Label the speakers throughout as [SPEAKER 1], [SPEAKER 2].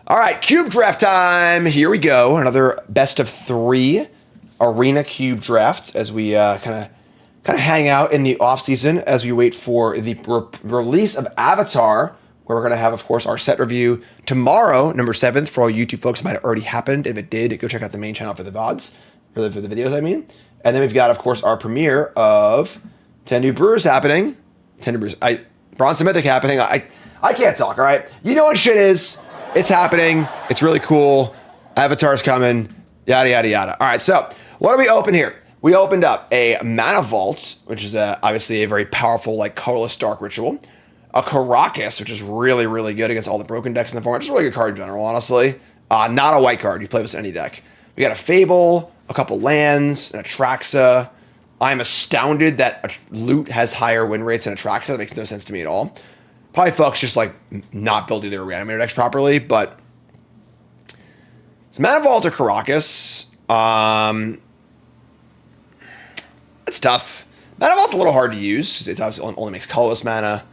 [SPEAKER 1] All right, cube draft time. Here we go. Another best of 3 arena cube drafts as we kind of hang out in the off season as we wait for the release of Avatar, where we're going to have, of course, our set review tomorrow, November 7th. For all YouTube folks, it might have already happened. If it did, go check out the main channel for the VODs, or for the videos, I mean. And then we've got, of course, our premiere of 10 New Brewers happening. 10 New Brewers. Bronze Mythic happening. I can't talk, all right? You know what shit is. It's happening. It's really cool. Avatar's coming. Yada, yada, yada. All right, so what do we open here? We opened up a Mana Vault, which is obviously a very powerful, like, colorless dark ritual. A Karakas, which is really, really good against all the broken decks in the format. Just a really good card in general, honestly. Not a white card. You play this in any deck. We got a Fable, a couple lands, an Atraxa. I'm astounded that Loot has higher win rates than Atraxa. That makes no sense to me at all. Probably folks just like not building their Reanimator decks properly, but so Mana Vault or Karakas. It's tough. Mana Vault's a little hard to use. It obviously only makes colorless mana.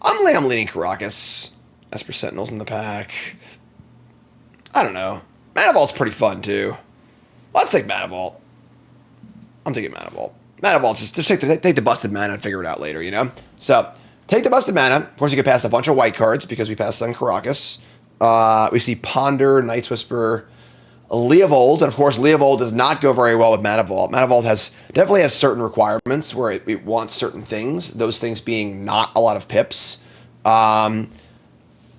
[SPEAKER 1] I'm leaning Karakas. Esper Sentinels in the pack. I don't know. Mana Vault's pretty fun too. Let's take Mana Vault. I'm taking Mana Vault. Mana Vault, just take the busted mana and figure it out later, you know? So, take the busted mana. Of course, you get past a bunch of white cards because we passed on Karakas. We see Ponder, Night's Whisper, Leovold. And of course, Leovold does not go very well with Mana Vault. Mana Vault definitely has certain requirements where it wants certain things. Those things being not a lot of pips. Mana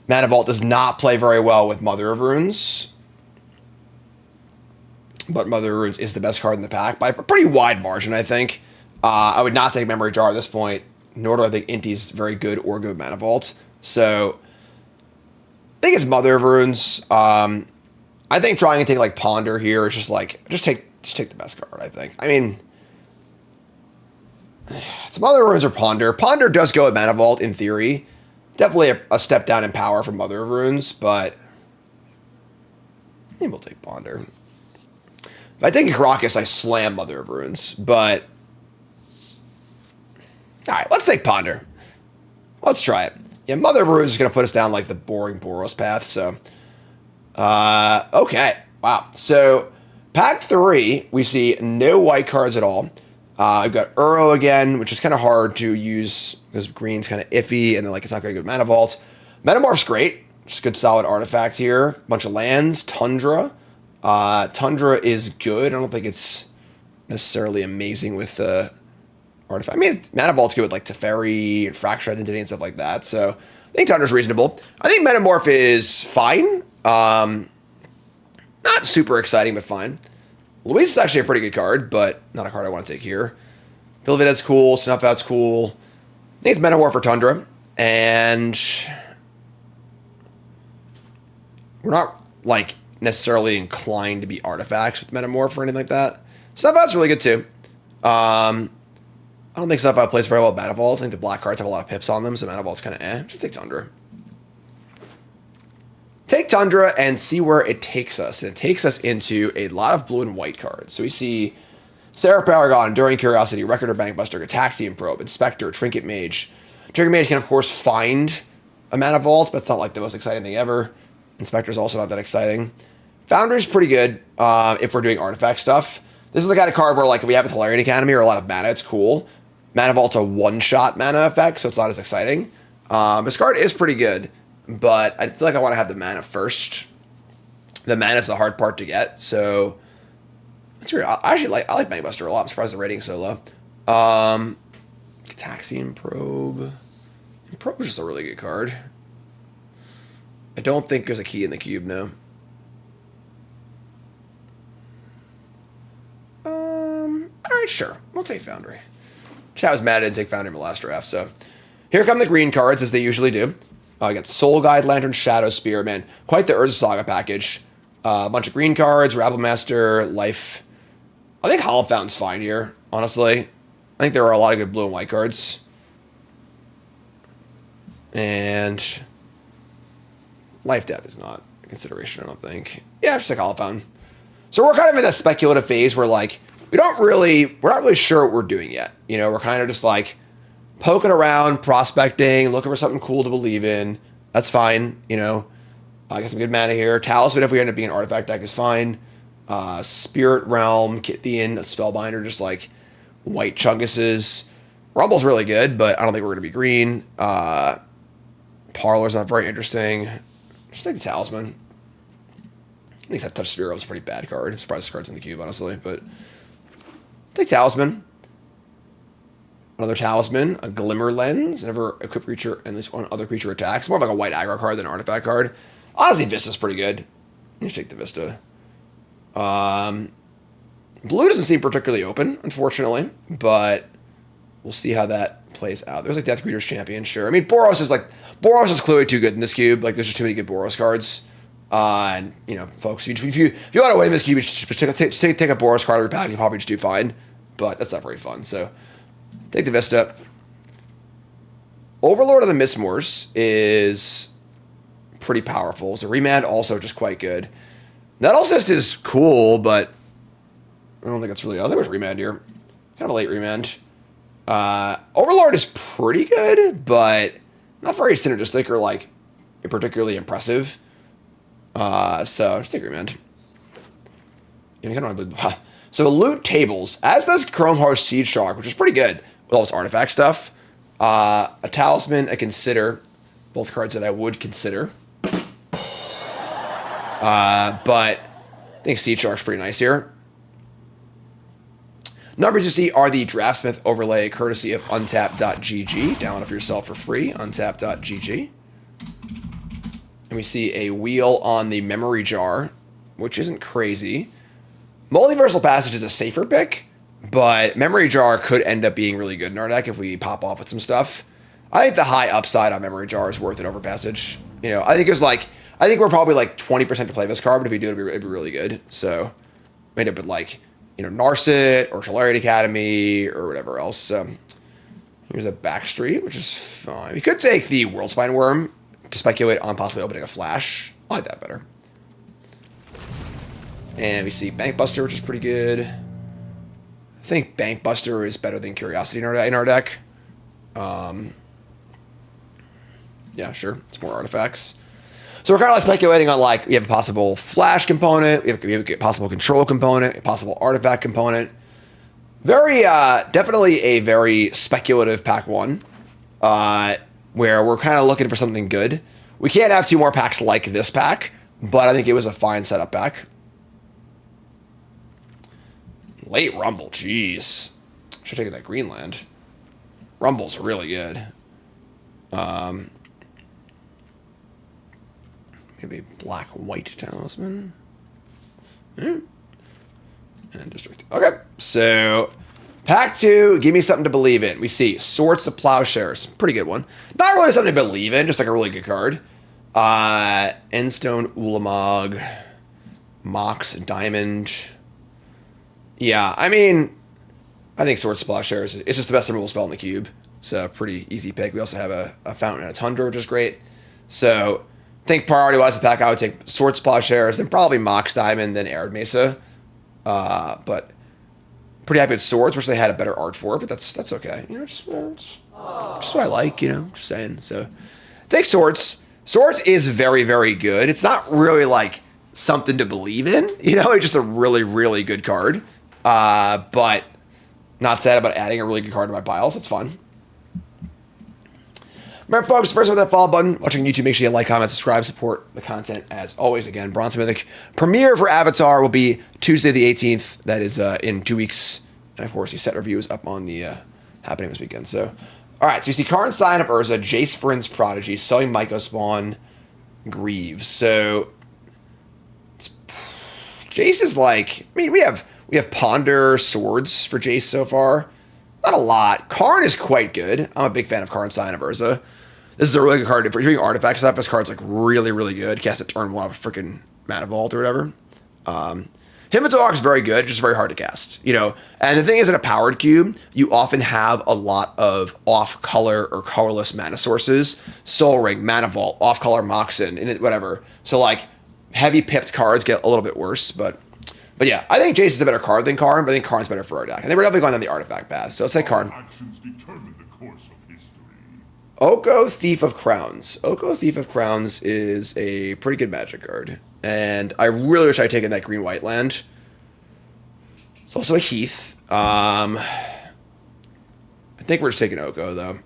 [SPEAKER 1] Vault does not play very well with Mother of Runes. But Mother of Runes is the best card in the pack by a pretty wide margin, I think. I would not take Memory Jar at this point, nor do I think Inti's very good or good Mana Vault. So, I think it's Mother of Runes. I think trying to take like Ponder here is just take the best card, I think. I mean, it's Mother of Runes or Ponder. Ponder does go with Mana Vault in theory. Definitely a step down in power from Mother of Runes, but I think we'll take Ponder. If I take Karakas, I slam Mother of Runes, but all right, let's take Ponder. Let's try it. Yeah, Mother of Runes is going to put us down like the boring Boros path, so. Okay, wow. So, pack 3, we see no white cards at all. I've got Uro again, which is kind of hard to use because green's kind of iffy, and then like it's not very good Mana Vault. Metamorph's great. Just good solid artifact here. Bunch of lands. Tundra. Tundra is good. I don't think it's necessarily amazing with artifact. I mean, Mana Vault's good with like Teferi and Fracture Identity and stuff like that. So I think Tundra's reasonable. I think Metamorph is fine. Not super exciting, but fine. Luis is actually a pretty good card, but not a card I want to take here. Vilvida's cool. Snuff Out's cool. I think it's Metamorph or Tundra. And we're not like necessarily inclined to be artifacts with Metamorph or anything like that. Snuff Out's really good too. I don't think Snuff Out plays very well with Mana Vault. I think the black cards have a lot of pips on them, so Mana Vault's kind of eh. Just take Tundra. Take Tundra and see where it takes us. And it takes us into a lot of blue and white cards. So we see Seraph Paragon, Enduring Curiosity, Record of Bankbuster, Gataxian Probe, Inspector, Trinket Mage. Trinket Mage can, of course, find a Mana Vault, but it's not like the most exciting thing ever. Inspector's also not that exciting. Founder's pretty good if we're doing artifact stuff. This is the kind of card where, like, if we have a Tolarian Academy or a lot of mana, it's cool. Mana Vault's a one-shot mana effect, so it's not as exciting. This card is pretty good, but I feel like I want to have the mana first. The mana's the hard part to get, so that's weird. I like Bankbuster a lot. I'm surprised the rating's so low. Gataxian Probe. Probe is just a really good card. I don't think there's a key in the cube, no. Alright, sure. We'll take Foundry. Chat was mad I didn't take Foundry in the last draft, so. Here come the green cards, as they usually do. I got Soul Guide, Lantern, Shadow Spear, man. Quite the Urza Saga package. A bunch of green cards, Rabble Master, Life. I think Hollow Fountain's fine here, honestly. I think there are a lot of good blue and white cards. And Life Death is not a consideration, I don't think. Yeah, just like Hollow Fountain. So we're kind of in that speculative phase where, like, we're not really sure what we're doing yet. You know, we're kind of just like poking around, prospecting, looking for something cool to believe in. That's fine, you know. I got some good mana here. Talisman, if we end up being an artifact deck, is fine. Spirit Realm, Kithian, Spellbinder, just like white chunguses. Rumble's really good, but I don't think we're going to be green. Parlor's not very interesting. Just take the Talisman. I think that Touch Spirit was a pretty bad card. I'm surprised this card's in the cube, honestly, but take Talisman. Another Talisman, a Glimmer Lens. Never equip creature and at least one other creature attacks. More of like a white aggro card than an artifact card. Honestly, Vista's pretty good. Let's take the Vista. Blue doesn't seem particularly open, unfortunately, but we'll see how that plays out. There's like Death Greeter's Champion, sure. I mean, Boros is clearly too good in this cube. Like, there's just too many good Boros cards. And, you know, folks, if you want to win this cube, you just take a Boros card every pack, you probably just do fine. But that's not very fun, so take the Vista. Overlord of the Mistmoors is pretty powerful. So Remand also just quite good. Nettle Cyst is cool, but I don't think it's really... I think it was Remand here. Kind of a late Remand. Overlord is pretty good, but not very synergistic or, like, particularly impressive. So just take Remand. You know, so loot tables, as does Chrome Heart Seed Shark, which is pretty good with all its artifact stuff. A Talisman, a Consider, both cards that I would consider. But I think Seed Shark's pretty nice here. Numbers you see are the Draftsmith overlay, courtesy of untap.gg. Download it for yourself for free, untap.gg. And we see a wheel on the Memory Jar, which isn't crazy. Multiversal Passage is a safer pick, but Memory Jar could end up being really good in our deck if we pop off with some stuff. I think the high upside on Memory Jar is worth it over Passage. You know, I think we're probably like 20% to play this card, but if we do it, it'd be really good. So, end up with like, you know, Narset or Shalarian Academy or whatever else. So, here's a Backstreet, which is fine. We could take the Worldspine Worm to speculate on possibly opening a Flash. I like that better. And we see Bankbuster, which is pretty good. I think Bankbuster is better than Curiosity in our deck. Yeah, sure. It's more artifacts. So we're kind of like speculating on, like, we have a possible Flash component, we have a possible Control component, a possible Artifact component. Very, definitely a very speculative pack one, where we're kind of looking for something good. We can't have two more packs like this pack, but I think it was a fine setup pack. Late Rumble, jeez. Should have taken that Greenland. Rumble's really good. Maybe Black-White Talisman. And District. Okay, so pack 2, give me something to believe in. We see Swords to Plowshares. Pretty good one. Not really something to believe in, just like a really good card. Endstone Ulamog. Mox Diamond. Yeah, I mean, I think Swords to Plowshares, it's just the best removal spell in the cube. So, pretty easy pick. We also have a Fountain and a Tundra, which is great. So, I think priority-wise, the pack, I would take Swords to Plowshares, then probably Mox Diamond, then Arid Mesa. But pretty happy with Swords, which they had a better art for, but that's okay. You know, just what I like, you know, just saying. So, take Swords. Swords is very, very good. It's not really, like, something to believe in. You know, it's just a really, really good card. But not sad about adding a really good card to my piles. It's fun. Remember, folks, first with that follow button, watching YouTube, make sure you like, comment, subscribe, support the content as always. Again, Bronze Mythic premiere for Avatar will be Tuesday the 18th. That is in 2 weeks. And of course, the set review is up on the happening this weekend. So, all right, so you see Karn Sign of Urza, Jace Vryn's Prodigy, Sully Mycospawn, Greaves. So, Jace is like, I mean, we have Ponder, Swords for Jace so far. Not a lot. Karn is quite good. I'm a big fan of Karn Sign of Urza. This is a really good card. If you're doing artifact stuff, this card's like really, really good. Cast it turn 1 off a freaking Mana Vault or whatever. Himitor's very good, just very hard to cast. You know, and the thing is, in a powered cube, you often have a lot of off-color or colorless mana sources. Soul Ring, Mana Vault, off-color Moxen, and whatever. So, like, heavy pipped cards get a little bit worse, but yeah, I think Jace is a better card than Karn, but I think Karn's better for our deck. I think we're definitely going down the artifact path, so let's say Karn. Oko, Thief of Crowns. Oko, Thief of Crowns is a pretty good Magic card. And I really wish I had taken that green-white land. It's also a Heath. I think we're just taking Oko, though.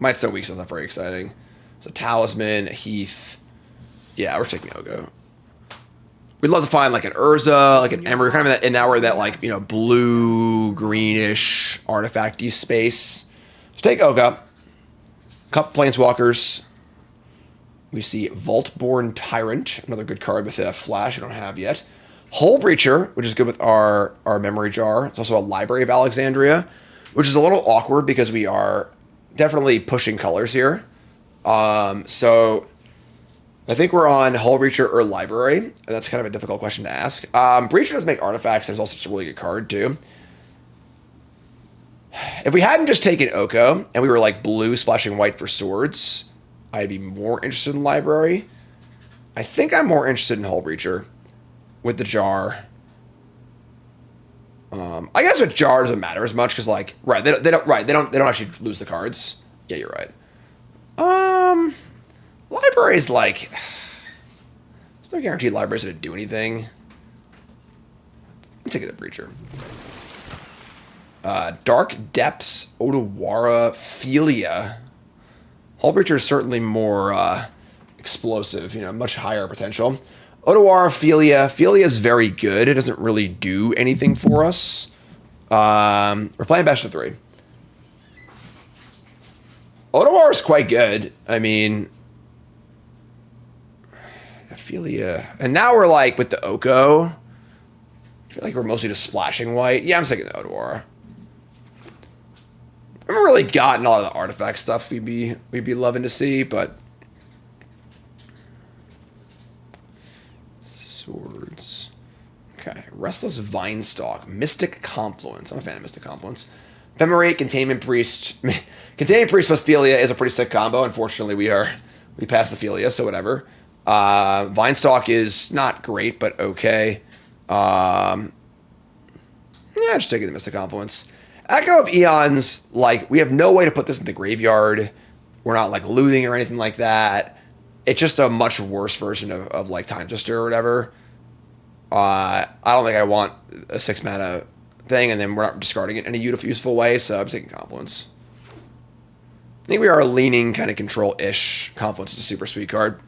[SPEAKER 1] Might so weak, so it's not very exciting. So Talisman, Heath. Yeah, we're taking Oko. We'd love to find like an Urza, like an Ember, kind of in that where that like, you know, blue, greenish, artifact-y space. Let's take Oko. Couple Planeswalkers. We see Vaultborn Tyrant, another good card with a flash I don't have yet. Hull Breacher, which is good with our memory jar. It's also a Library of Alexandria, which is a little awkward because we are definitely pushing colors here. So I think we're on Hull Breacher or Library, and that's kind of a difficult question to ask. Breacher does make artifacts. There's also just a really good card, too. If we hadn't just taken Oko, and we were like blue splashing white for swords, I'd be more interested in Library. I think I'm more interested in Hull Breacher with the jar. I guess with jar doesn't matter as much because like they don't actually lose the cards. Yeah, you're right. Library is like there's no guarantee library's gonna do anything. I'm taking the Breacher. Dark Depths, Odawara, Philia. Hull Breacher is certainly more explosive, you know, much higher potential. Odawara, Philia. Philia is very good. It doesn't really do anything for us. We're playing best of 3. Odawara is quite good. I mean, Philia. And now we're like with the Oko. I feel like we're mostly just splashing white. Yeah, I'm taking the Odawara. We haven't really gotten a lot of the artifact stuff we'd be loving to see, but swords. Okay, Restless Vinestalk, Mystic Confluence. I'm a fan of Mystic Confluence. Ephemerate, Containment Priest. Containment Priest plus Philia is a pretty sick combo. Unfortunately, we passed the Philia, so whatever. Vinestalk is not great, but okay. Yeah, just taking the Mystic Confluence. Echo of Eons, like, we have no way to put this in the graveyard. We're not, like, looting or anything like that. It's just a much worse version of like, Time Twister or whatever. I don't think I want a 6-mana thing, and then we're not discarding it in a useful way, so I'm taking Confluence. I think we are leaning kind of control-ish. Confluence is a super sweet card.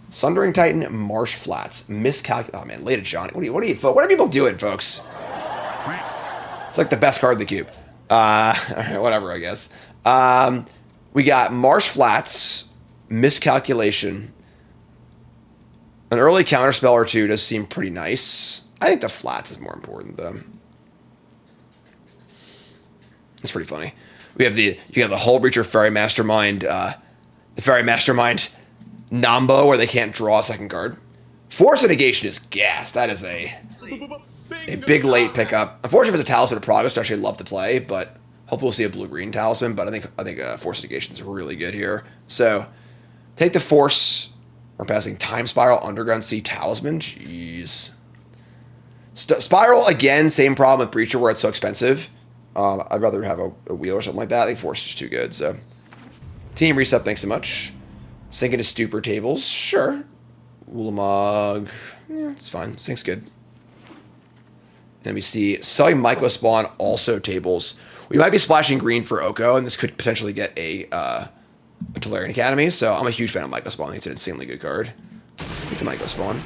[SPEAKER 1] Sundering Titan, Marsh Flats. Oh, man, Late Johnny. What are people doing, folks? It's like the best card in the cube. All right, whatever, I guess. We got Marsh Flats, Miscalculation. An early counterspell or two does seem pretty nice. I think the Flats is more important, though. It's pretty funny. You have the Hull Breacher Fairy Mastermind, the Fairy Mastermind Nambo, where they can't draw a second card. Force of Negation is gas. That is a big late pickup. Unfortunately, if it's a Talisman of Progress, I'd actually love to play, but hopefully we'll see a blue-green Talisman, but I think Force of Negation is really good here. So, take the Force. We're passing Time Spiral, Underground Sea, Talisman. Jeez. Spiral, again, same problem with Breacher where it's so expensive. I'd rather have a wheel or something like that. I think Force is too good, so. Team Reset, thanks so much. Sink into Stupor Tables, sure. Ulamog, yeah, it's fine. Sink's good. Then we see Selling Mycospawn, also tables. We might be splashing green for Oko, and this could potentially get a Tolarian Academy, so I'm a huge fan of Mycospawn. I think it's an insanely good card. Take the Mycospawn.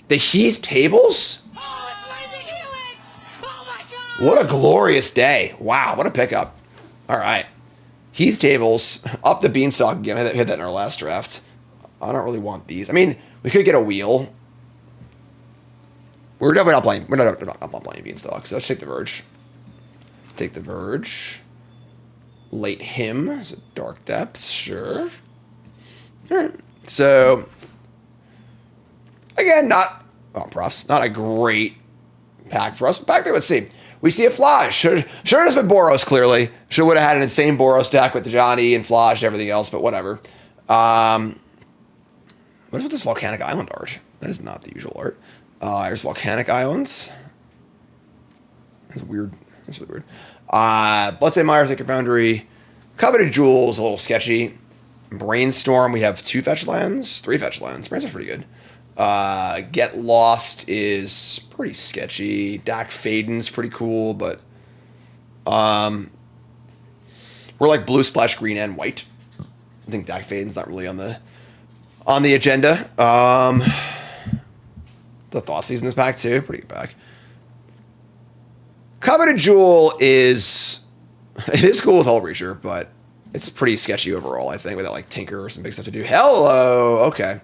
[SPEAKER 1] The Heath tables?
[SPEAKER 2] Oh, it's Lightning Helix! Oh my god!
[SPEAKER 1] What a glorious day. Wow, what a pickup. All right. Heath tables, up the Beanstalk again. I hit that in our last draft. I don't really want these. I mean, we could get a wheel. We're definitely not playing. We're not playing Beanstalk. So let's take the Verge. Take the Verge. Late Hymn. So Dark Depths. Sure. All right. So again, not a great pack for us. Back there, let's see. We see a Flash. Should have been Boros, clearly. Would have had an insane Boros deck with the Johnny and Flash and everything else, but whatever. What is with this Volcanic Island art? That is not the usual art. There's Volcanic Islands. That's weird. That's really weird. Bloodstained Mire, Sacred Foundry. Coveted Jewels, a little sketchy. Brainstorm, we have 2 fetch lands, 3 fetch lands. Brainstorm's pretty good. Get Lost is pretty sketchy. Dak Faden's pretty cool, but we're like blue splash, green, and white. I think Dak Faden's not really on the agenda. The Thought Season is back too. Pretty good back. Coveted Jewel is cool with Hull Breacher, but it's pretty sketchy overall, I think, without like Tinker or some big stuff to do. Hello, okay.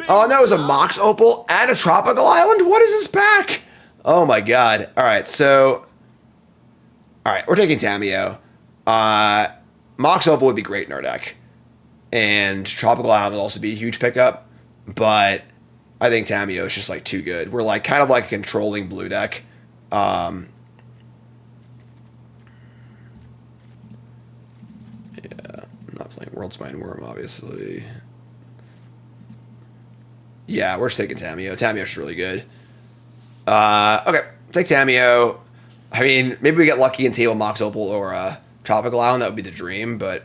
[SPEAKER 1] Oh no, it was a Mox Opal and a Tropical Island? What is this pack? Oh my god. Alright, we're taking Tamiyo. Mox Opal would be great in our deck. And Tropical Island would also be a huge pickup. But I think Tamiyo is just like too good. We're like kind of like a controlling blue deck. Yeah, I'm not playing World Spine Worm, obviously. Yeah, we're just taking Tamiyo. Tamiyo's really good. Okay, take Tamiyo. I mean, maybe we get lucky and table Mox Opal or Tropical Island. That would be the dream, but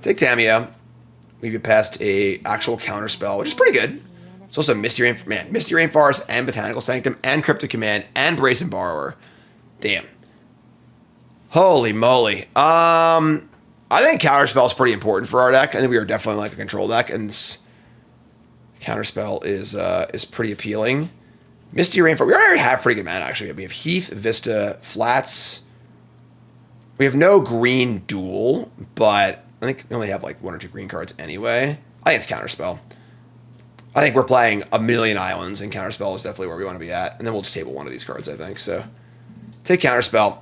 [SPEAKER 1] take Tamiyo. We get past a actual counterspell, which is pretty good. It's also Misty Rainforest and Botanical Sanctum and Cryptic Command and Brazen Borrower. Damn. Holy moly. I think counterspell is pretty important for our deck. I think we are definitely like a control deck, and counterspell is pretty appealing. Misty Rainforest. We already have pretty good mana, actually. We have Heath, Vista, Flats. We have no green duel, but I think we only have like 1 or 2 green cards anyway. I think it's counterspell. I think we're playing a million islands, and counterspell is definitely where we want to be at. And then we'll just table one of these cards, I think. So take counterspell.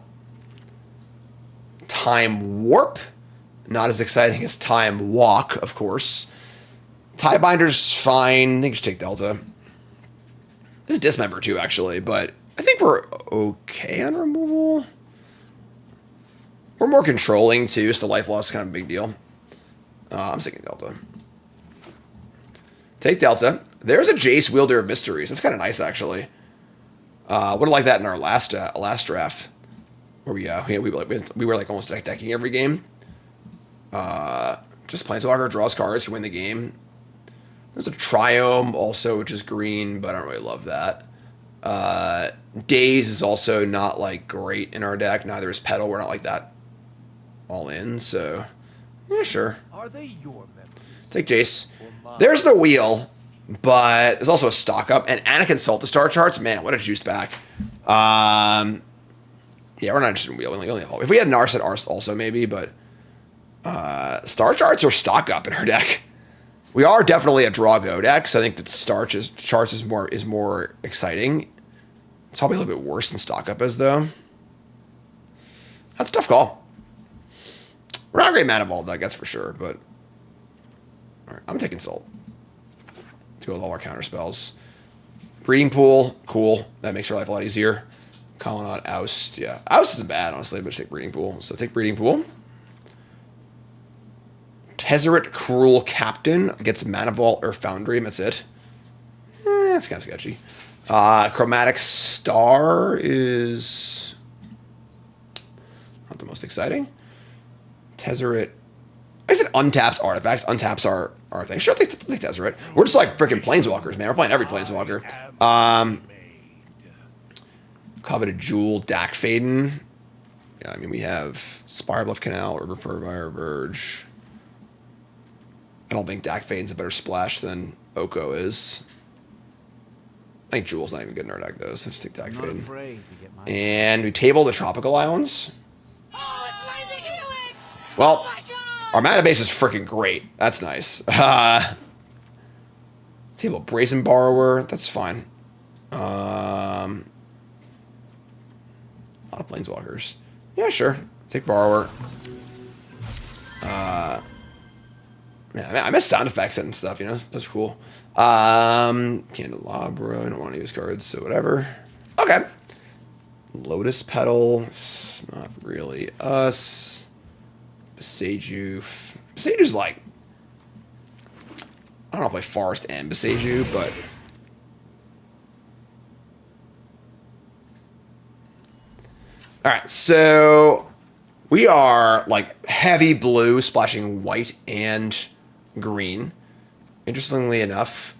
[SPEAKER 1] Time Warp. Not as exciting as Time Walk, of course. Tiebinder's fine. I think just take Delta. This is Dismember too, actually, but I think we're okay on removal. We're more controlling too, so the life loss is kind of a big deal. I'm taking Delta. Take Delta. There's a Jace, Wielder of Mysteries. That's kind of nice, actually. Would have liked that in our last draft, where we were like almost decking every game. Just Planeswalker draws cards to win the game. There's a Triome also, which is green, but I don't really love that. Daze is also not like great in our deck. Neither is Petal. We're not like that all in, so yeah, sure.
[SPEAKER 3] Are they your memories?
[SPEAKER 1] Take Jace. There's the wheel, but there's also a stock up and Anakin Salt to star charts. Man, what a juiced back. Yeah, we're not interested in wheel. We only have, if we had Narset also maybe, but star charts or stock up in our deck. We are definitely a draw go deck, so I think that charts is more exciting. It's probably a little bit worse than stock up is though. That's a tough call. We're not a great mana ball deck, that's for sure, but alright, I'm taking Salt. Deal with all our counter spells. Breeding Pool, cool. That makes your life a lot easier. Colonnade, Oust, yeah. Oust isn't bad, honestly, but just take Breeding Pool. So take Breeding Pool. Tezzeret, Cruel Captain gets Mana Vault or Foundry, and that's it. That's kind of sketchy. Chromatic Star is not the most exciting. Tezzeret. I said untaps artifacts. Untaps our thing. Sure, take Tezzeret. We're just like freaking Planeswalkers, man. We're playing every Planeswalker. Coveted Jewel, Dak Faden. Yeah, I mean, we have Spirebluff Canal, River Purveyor, Verge. I don't think Dak Faden's a better splash than Oko is. I think Jewel's not even good in our deck, though, so just take Dak Faden. And we table the Tropical Islands.
[SPEAKER 2] Oh, it's Mythic Helix!
[SPEAKER 1] Well,
[SPEAKER 2] Oh my god!
[SPEAKER 1] our mana base is freaking great. That's nice. Table Brazen Borrower. That's fine. A lot of Planeswalkers. Yeah, sure. Take Borrower. Yeah, I miss sound effects and stuff, you know? That's cool. Candelabra. I don't want any of these cards, so whatever. Okay. Lotus Petal. It's not really us. Beseju. Beseju's like... I don't know if I play Forest and Beseju, but... All right, so we are like heavy blue splashing white and green. Interestingly enough,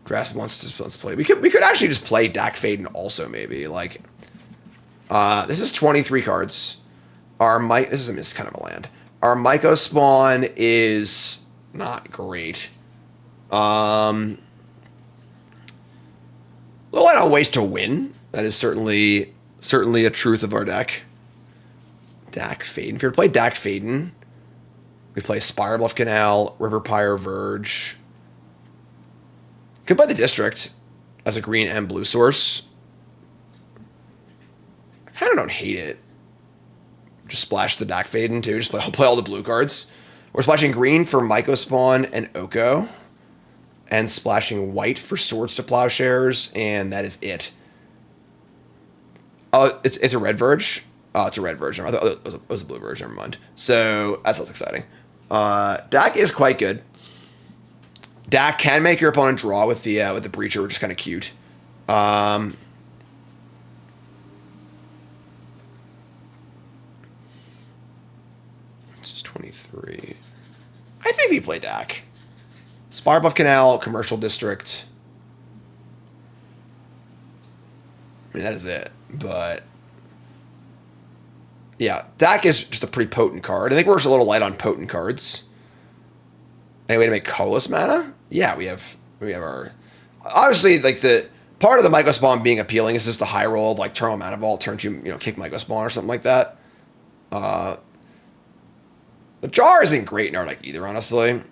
[SPEAKER 1] Grasp wants to play. We could actually just play Dak Faden also maybe. Like, this is 23 cards. This is kind of a land. Our Myco spawn is not great. A little light on ways to win. That is certainly a truth of our deck. Dak Faden. If you were to play Dak Faden, we play Spire Bluff Canal, River Pyre Verge. Could play the District as a green and blue source. I kind of don't hate it. Just splash the Dak Faden too. Just play all the blue cards. We're splashing green for Myco Spawn and Oko. And splashing white for Swords to Plowshares. And that is it. Oh, it's a red Verge. Oh, it's a red Verge. I thought it was a blue Verge. Never mind. So that's less exciting. Dak is quite good. Dak can make your opponent draw with the Breacher, which is kind of cute. This is 23. I think we play Dak. Spire Bluff Canal, Commercial District. I mean, that is it. But yeah, Dak is just a pretty potent card. I think we're just a little light on potent cards. Any way to make colorless mana? Yeah, we have our, obviously, like, the part of the Myco Spawn being appealing is just the high roll of like turn on Mana Vault, turn 2, kick Myco Spawn or something like that. The jar isn't great in our deck either, honestly.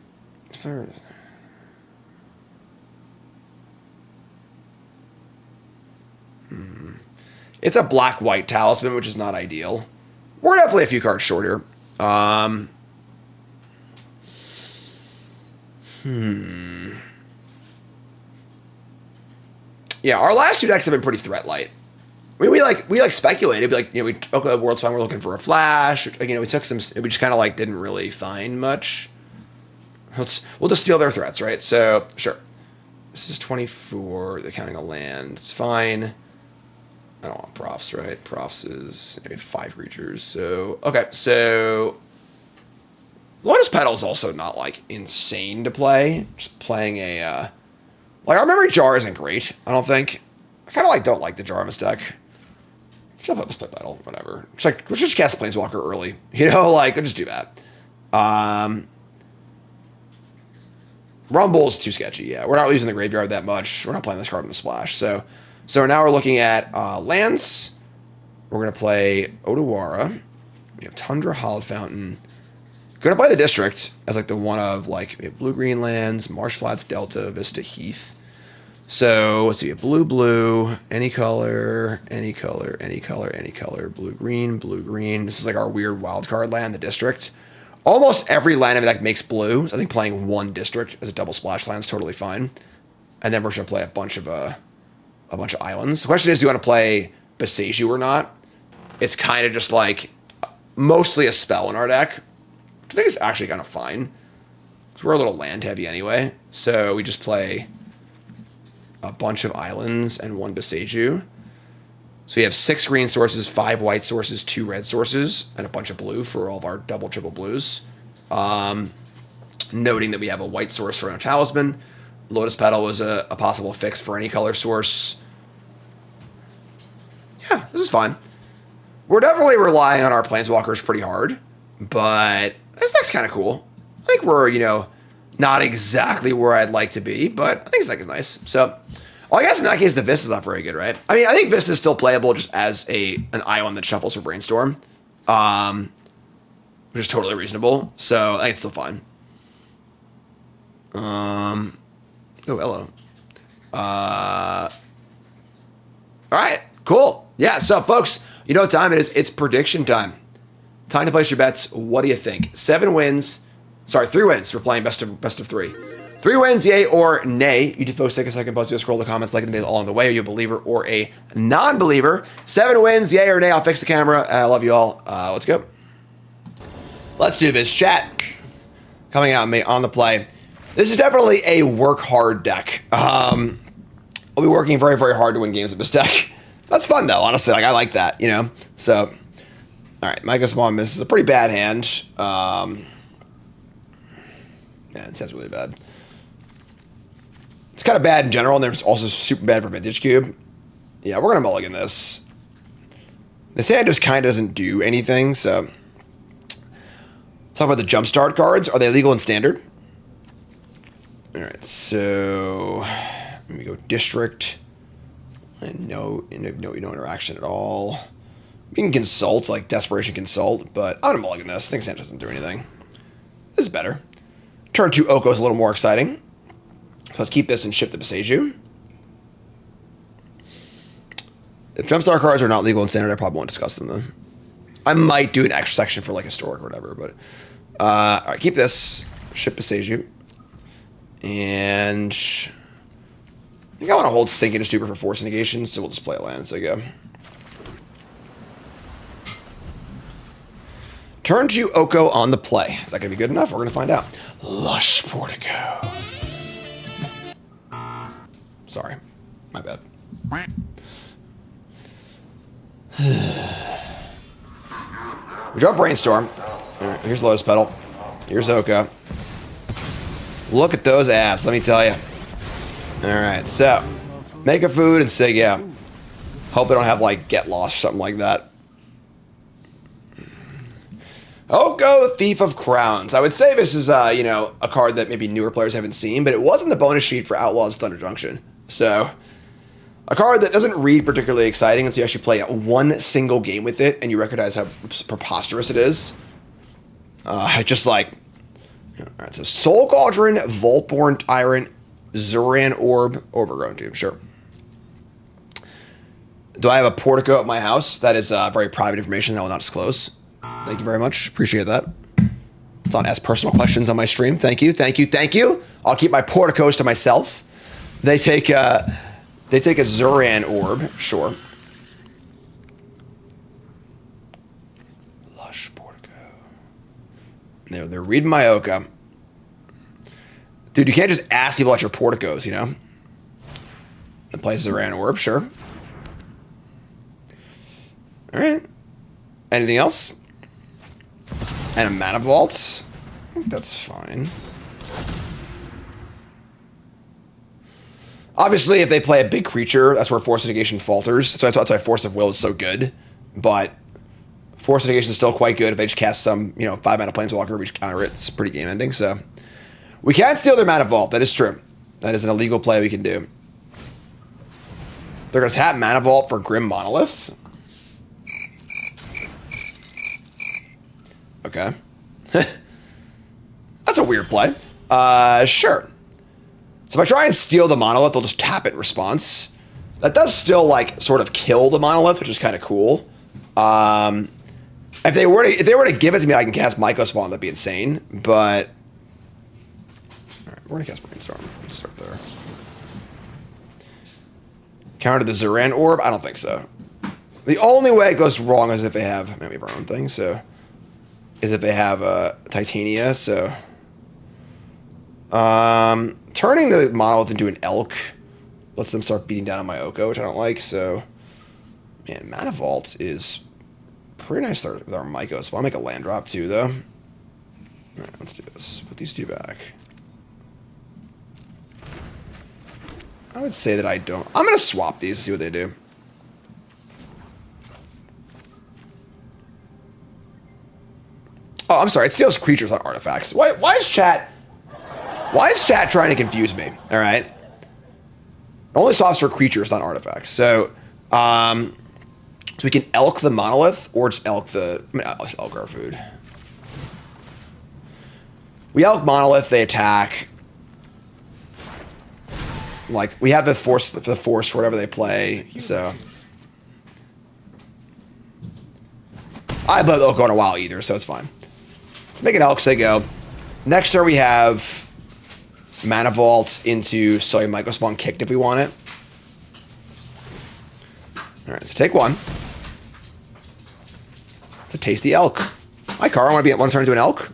[SPEAKER 1] It's a black-white talisman, which is not ideal. We're definitely a few cards short here. Yeah, our last two decks have been pretty threat light. I mean, we speculated, like, we took a World Song, we're looking for a flash. We took some, we just kind of like didn't really find much. We'll just steal their threats, right? So sure, this is 24. They're counting a land. It's fine. I don't want profs, right? Profs is maybe 5 creatures. So okay, so Lotus Petal is also not like insane to play. Just playing a like, our Memory Jar isn't great, I don't think. I kind of don't like the jar in this deck. Let's play Petal, whatever. Let's just cast Planeswalker early. We'll just do that. Rumble's too sketchy, yeah. We're not using the graveyard that much. We're not playing this card in the splash. So now we're looking at lands. We're going to play Odawara. We have Tundra, Hallowed Fountain. Going to play the District as the one of we have blue-green lands, Marsh Flats, Delta, Vista, Heath. So let's see, blue, any color, blue-green. This is our weird wildcard land, the District. Almost every land in the deck makes blue, so I think playing one District as a double splash land is totally fine. And then we're going to play a bunch of islands. The question is, do you want to play Boseiju or not? It's kind of just mostly a spell in our deck. I think it's actually kind of fine. Because we're a little land heavy anyway. So we just play a bunch of islands and one Boseiju. So we have 6 green sources, 5 white sources, 2 red sources, and a bunch of blue for all of our double, triple blues. Noting that we have a white source for our talisman. Lotus Petal was a possible fix for any color source. Yeah, this is fine. We're definitely relying on our Planeswalkers pretty hard, but this deck's kind of cool. I think we're, not exactly where I'd like to be, but I think this deck is nice. So, well, I guess in that case, the Vis is not very good, right? I mean, I think Vis is still playable just as an island that shuffles for Brainstorm, which is totally reasonable. So I think it's still fine. Oh, hello. All right, cool. Yeah, so folks, you know what time it is? It's prediction time. Time to place your bets. What do you think? 3 wins. We're playing best of 3. 3 wins, yay or nay. You folks take a second, pause, scroll the comments, like them all along the way. Are you a believer or a non-believer? 7 wins, yay or nay. I'll fix the camera. I love you all. Let's go. Let's do this. Chat. Coming out on the play. This is definitely a work hard deck. I'll be working very, very hard to win games with this deck. That's fun though, honestly. Like I like that, you know. So, all right, Myco Spawn misses a pretty bad hand. Yeah, it sounds really bad. It's kind of bad in general, and there's also super bad for Vintage Cube. Yeah, we're gonna mulligan this. This hand just kind of doesn't do anything. So, talk about the jumpstart cards. Are they legal in standard? All right, so let me go district. And no interaction at all. We can consult, like Desperation Consult, but I'm gonna mulligan this. I think Sand doesn't do anything. This is better. Turn 2 Oko is a little more exciting. So let's keep this and ship the Beseju. If Jumpstart cards are not legal in standard, I probably won't discuss them then. I might do an extra section for like historic or whatever, but all right, keep this. Ship Beseju. And I think I want to hold Sink into Stupor for Force Negation, so we'll just play a land as I go. Turn 2 Oko on the play. Is that going to be good enough? We're going to find out. Lush Portico. Sorry. My bad. We draw Brainstorm. All right, here's Lotus Petal. Here's Oko. Look at those abs, let me tell you. All right, so make a food and sig out. Hope they don't have like Get Lost, something like that. Oko, Thief of Crowns. I would say this is, you know, a card that maybe newer players haven't seen, but it was in the bonus sheet for Outlaws Thunder Junction. So, a card that doesn't read particularly exciting until you actually play one single game with it and you recognize how preposterous it is. Just like, all right, so Soul Cauldron, Voltborn Tyrant, Zuran Orb, Overgrown Tomb, sure. Do I have a Portico at my house? That is very private information that I will not disclose. Thank you very much. Appreciate that. It's on Ask Personal Questions on my stream. Thank you, thank you, thank you. I'll keep my Porticos to myself. They take a Zuran Orb, sure. Lush Portico. They're reading my Oko. Dude, you can't just ask people about your Porticos, you know? And play Zuran Orb, sure. All right. Anything else? And a Mana Vault. I think that's fine. Obviously, if they play a big creature, that's where Force of Negation falters. So that's why Force of Will is so good. But Force of Negation is still quite good if they just cast some, you know, 5-mana Planeswalker, we just counter it. It's pretty game ending, so. We can't steal their Mana Vault. That is true. That is an illegal play we can do. They're going to tap Mana Vault for Grim Monolith. Okay. That's a weird play. Sure. So if I try and steal the Monolith, they'll just tap it in response. That does still, like, sort of kill the Monolith, which is kind of cool. If they were to give it to me, I can cast Myco Spawn. That'd be insane. But all right, we're gonna cast Brainstorm. Let's start there. Counter the Zuran Orb? I don't think so. The only way it goes wrong is if they have maybe our own thing. So is if they have Titania. So turning the Monolith into an Elk lets them start beating down on my Oko, which I don't like. So man, Mana Vault is pretty nice with our Myco. So I'll make a land drop too, though. All right, let's do this. Put these two back. I would say that I don't. I'm going to swap these to see what they do. Oh, I'm sorry. It steals creatures on artifacts. Why is chat trying to confuse me? All right. It only swaps for creatures, not artifacts. So we can Elk the Monolith or just Elk the. I mean, I'll just Elk our food. We Elk Monolith. They attack. Like we have the force for whatever they play. So I haven't played Elk in a while either, so it's fine. Make an Elk, say go. Next turn we have Mana Vault into Soy Myco Spawn kicked if we want it. Alright, so take one. It's a tasty Elk. Hi Carl, want to turn into an Elk?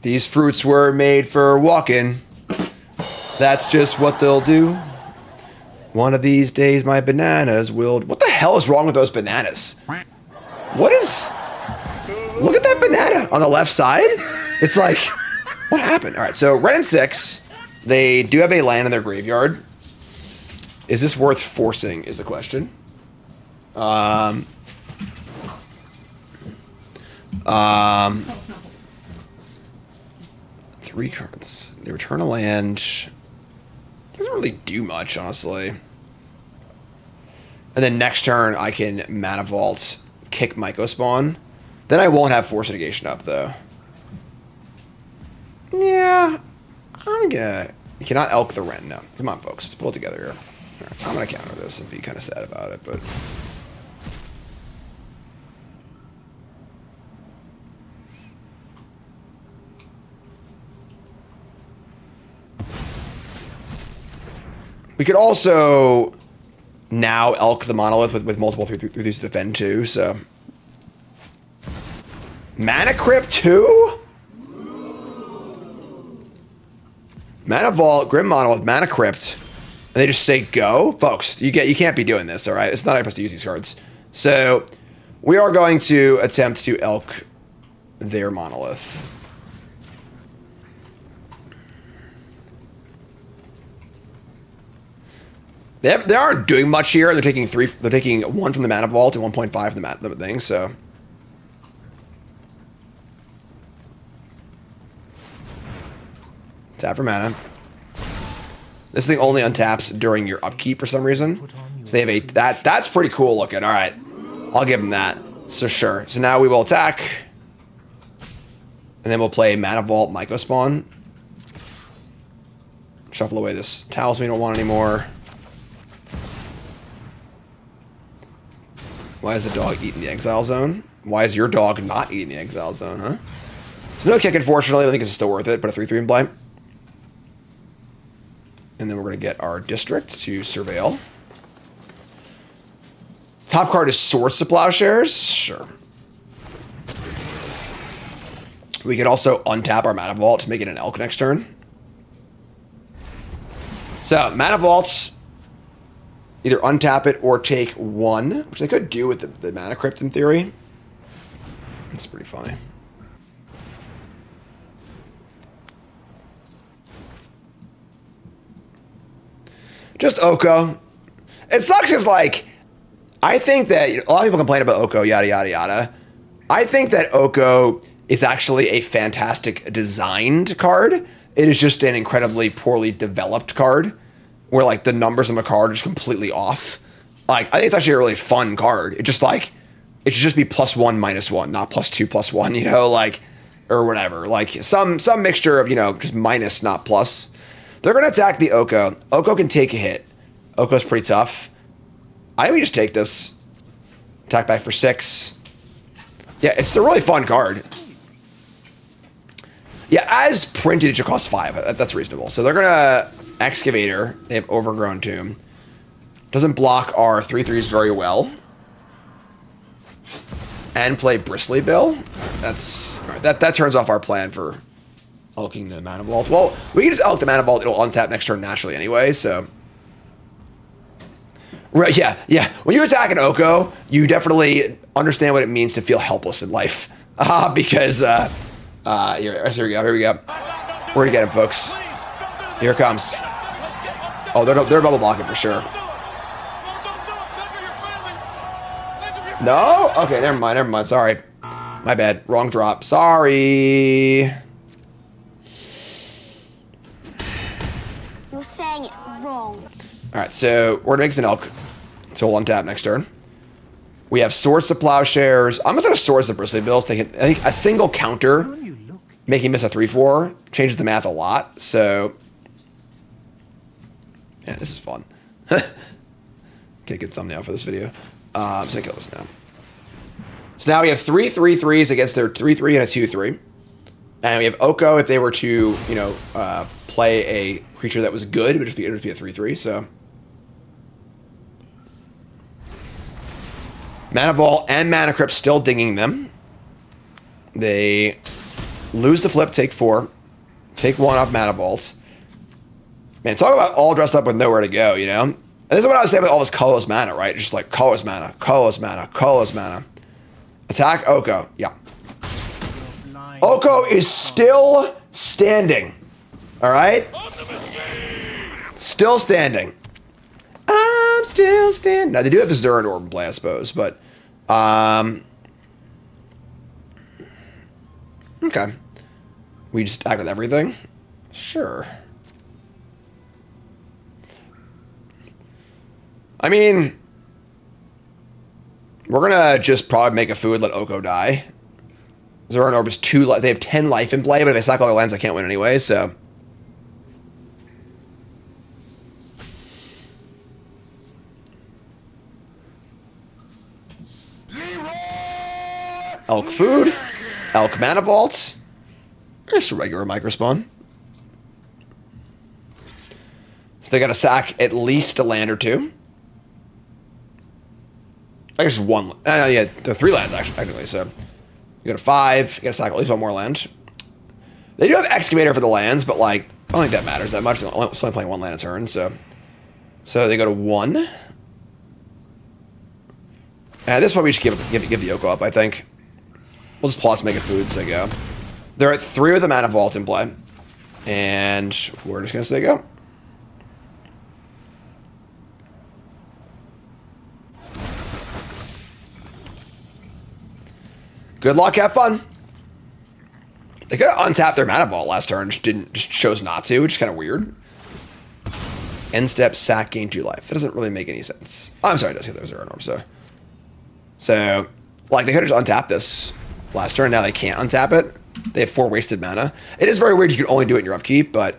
[SPEAKER 1] These fruits were made for walking. That's just what they'll do. One of these days, my bananas will... What the hell is wrong with those bananas? What is... Look at that banana on the left side. It's like... What happened? All right, so red and 6. They do have a land in their graveyard. Is this worth forcing is the question. 3 cards. They return a land. Doesn't really do much, honestly. And then next turn, I can Mana Vault, kick Myco Spawn. Then I won't have Force Negation up, though. Yeah. I'm gonna... You cannot Elk the Wren, no. Come on, folks. Let's pull it together here. Right, I'm gonna counter this and be kind of sad about it, but... We could also now Elk the Monolith with multiple through these to defend too, so... Mana Crypt 2? Mana Vault, Grim Monolith, Mana Crypt, and they just say go? Folks, you can't be doing this, alright? It's not how you're supposed to use these cards. So, we are going to attempt to Elk their Monolith. They aren't doing much here. They're taking 3. They're taking 1 from the Mana Vault and 1.5 from the thing. So tap for mana. This thing only untaps during your upkeep for some reason. So they have a that's pretty cool looking. All right, I'll give them that. So sure. So now we will attack, and then we'll play Mana Vault, Myco Spawn. Shuffle away this Talisman we don't want anymore. Why is the dog eating the Exile Zone? Why is your dog not eating the Exile Zone, huh? So no kick, unfortunately. I think it's still worth it. Put a 3/3 in play. And then we're going to get our District to Surveil. Top card is Swords to Plowshares. Sure. We could also untap our Mana Vault to make it an Elk next turn. So, Mana Vaults... Either untap it or take 1, which they could do with the Mana Crypt in theory. That's pretty funny. Just Oko. It sucks because, like, I think that a lot of people complain about Oko, yada, yada, yada. I think that Oko is actually a fantastic designed card. It is just an incredibly poorly developed card, where like the numbers on the card are just completely off. Like, I think it's actually a really fun card. It just like, it should just be +1, -1, not +2, +1, you know, like, or whatever. Like some mixture of, you know, just minus, not plus. They're going to attack the Oko. Oko can take a hit. Oko's pretty tough. I think we just take this. Attack back for 6. Yeah, it's a really fun card. Yeah, as printed, it should cost 5. That's reasonable. So they're going to Excavator. They have Overgrown Tomb. Doesn't block our 3/3s very well. And play Bristly Bill. That's all right, that turns off our plan for elking the Mana Vault. Well, we can just elk the Mana Vault. It'll untap next turn naturally anyway, so... Right, yeah. When you attack an Oko, you definitely understand what it means to feel helpless in life. Because, here we go. We're gonna get him, folks. Here it comes. Oh, they're bubble blocking for sure. No? Okay, never mind. Sorry. My bad. Wrong drop. Sorry.
[SPEAKER 2] You're saying it wrong.
[SPEAKER 1] Alright, so we're gonna make an Elk. So we'll untap next turn. We have Swords to Plowshares. I'm gonna Swords to Bristly Bills. I think a single counter making miss a 3/4 changes the math a lot. So yeah, this is fun. Get a good thumbnail for this video. I'm just gonna kill this now. So now we have 3 3/3s against their 3/3 and a 2/3. And we have Oko if they were to, you know, play a creature that was good, it would just be a 3/3, so. Mana Vault and Mana Crypt still dinging them. They lose the flip, take 4. Take 1 off mana vaults. Man, talk about all dressed up with nowhere to go, you know? And this is what I was saying with all this colorless mana, right? Just like colorless mana, colorless mana, colorless mana. Attack Oko. Yeah. Oko is still standing. All right? Still standing. I'm still standing. Now, they do have a Zerand Orb in play, I suppose, but... Okay. We just attack with everything? Sure. I mean... We're gonna just probably make a food, let Oko die. Zerand Orb is 2 life. They have 10 life in play, but if they sack all their lands, I can't win anyway, so... Elk food. Elk mana vault. Just a regular microspawn. So they gotta sack at least a land or 2. I guess just 1. Yeah, they're 3 lands actually, technically, so... You go to 5, you gotta sack at least 1 more land. They do have Excavator for the lands, but like, I don't think that matters that much. They're only playing 1 land a turn, so... So they go to 1. And at this point we should give the Oko up, I think. We'll just plus make a food, so they go. They're at 3 with a mana vault in play. And we're just gonna say go. Good luck, have fun. They could have untapped their mana vault last turn, just chose not to, which is kind of weird. End step, sack, gain 2 life. That doesn't really make any sense. Oh, I'm sorry, it does get those Zerand Orb, so like they could have just untapped this last turn. Now they can't untap it. They have 4 wasted mana. It is very weird. You can only do it in your upkeep, but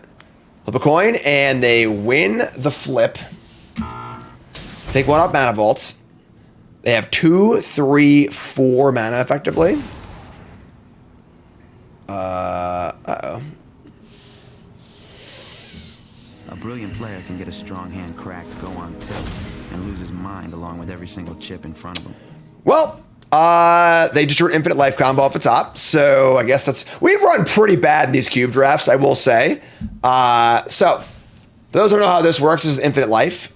[SPEAKER 1] flip a coin and they win the flip. Take 1 off mana vaults. They have 2, 3, 4 mana effectively. Uh-oh.
[SPEAKER 3] A brilliant player can get a strong hand cracked, go on tilt, and lose his mind along with every single chip in front of him.
[SPEAKER 1] Well, they just drew an infinite life combo off the top, so I guess that's... We've run pretty bad in these cube drafts, I will say. So, for those who don't know how this works, this is infinite life.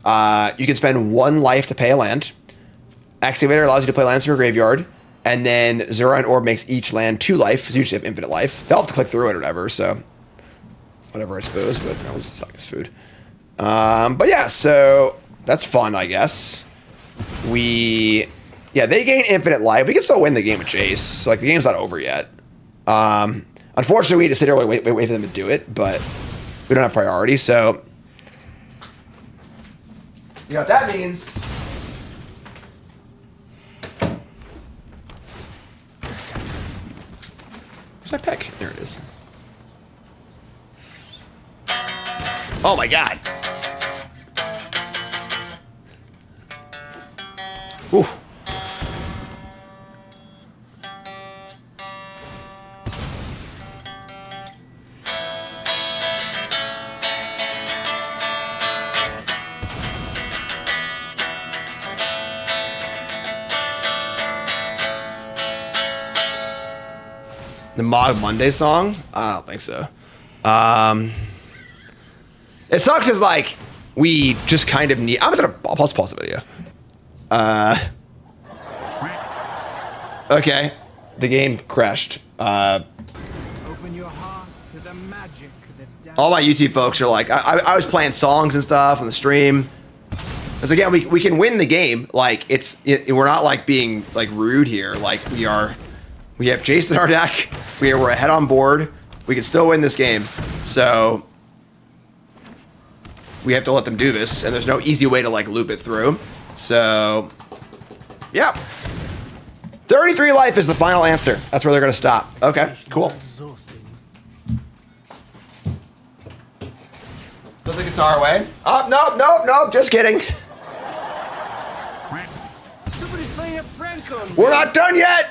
[SPEAKER 1] You can spend 1 life to pay a land. Excavator allows you to play lands from your graveyard. And then Zerand Orb makes each land 2 life, so you just have infinite life. They'll have to click through it or whatever, so... Whatever, I suppose, but I will just suck this food. But yeah, so... That's fun, I guess. Yeah, they gain infinite life. We can still win the game with Jace. So, like, the game's not over yet. Unfortunately, we need to sit here and wait for them to do it, but we don't have priority, so... You know what that means? Where's my pick? There it is. Oh my god! Ooh. The Mod Monday song? I don't think so. It sucks is like we just kind of need. I'm just gonna pause the video. Okay, the game crashed.
[SPEAKER 4] Open your heart to the magic that
[SPEAKER 1] All my YouTube folks are like, I was playing songs and stuff on the stream. Because again, we can win the game. Like we're not like being like rude here. Like we have Jason in our deck. We're ahead on board. We can still win this game. So we have to let them do this, and there's no easy way to like loop it through. So yeah. 33 life is the final answer. That's where they're gonna stop. Okay, cool. Put the guitar away. Oh, no, just kidding.
[SPEAKER 4] somebody's playing a prank on me.
[SPEAKER 1] We're not done yet.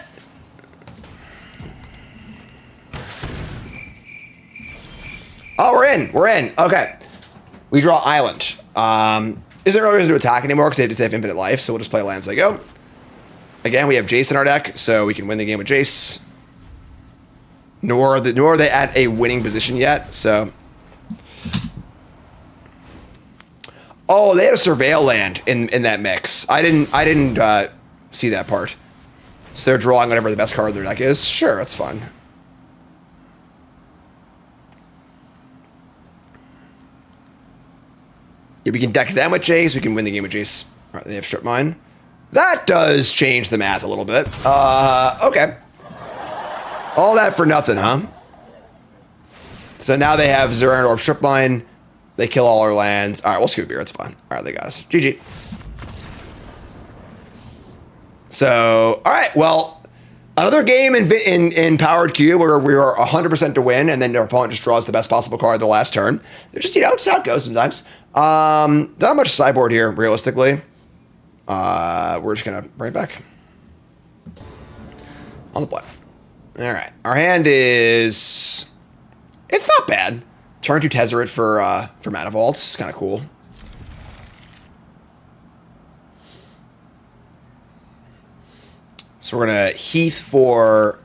[SPEAKER 1] Oh, we're in. Okay. We draw Island. Isn't really reason to attack anymore because they just have infinite life, so we'll just play lands as they go. Again, we have Jace in our deck, so we can win the game with Jace. nor are they at a winning position yet. So, oh, they had a surveil land in that mix. I didn't see that part. So they're drawing whatever the best card of their deck is. Sure, that's fun. Yeah, we can deck them with Jace. We can win the game with Jace. All right, they have Strip Mine. That does change the math a little bit. Okay. All that for nothing, huh? So now they have Zeranar Orb Strip Mine. They kill all our lands. All right, we'll scoop here. It's fine. All right, they got us. GG. So, all right, well, another game in Powered Cube where we are 100% to win, and then their opponent just draws the best possible card the last turn. They're just, just how it goes sometimes. Not much sideboard here, realistically. We're just gonna bring it back on the play. All right, our hand is, it's not bad. Turn to Tezzeret for Mana Vaults. It's kind of cool. So we're gonna Heath for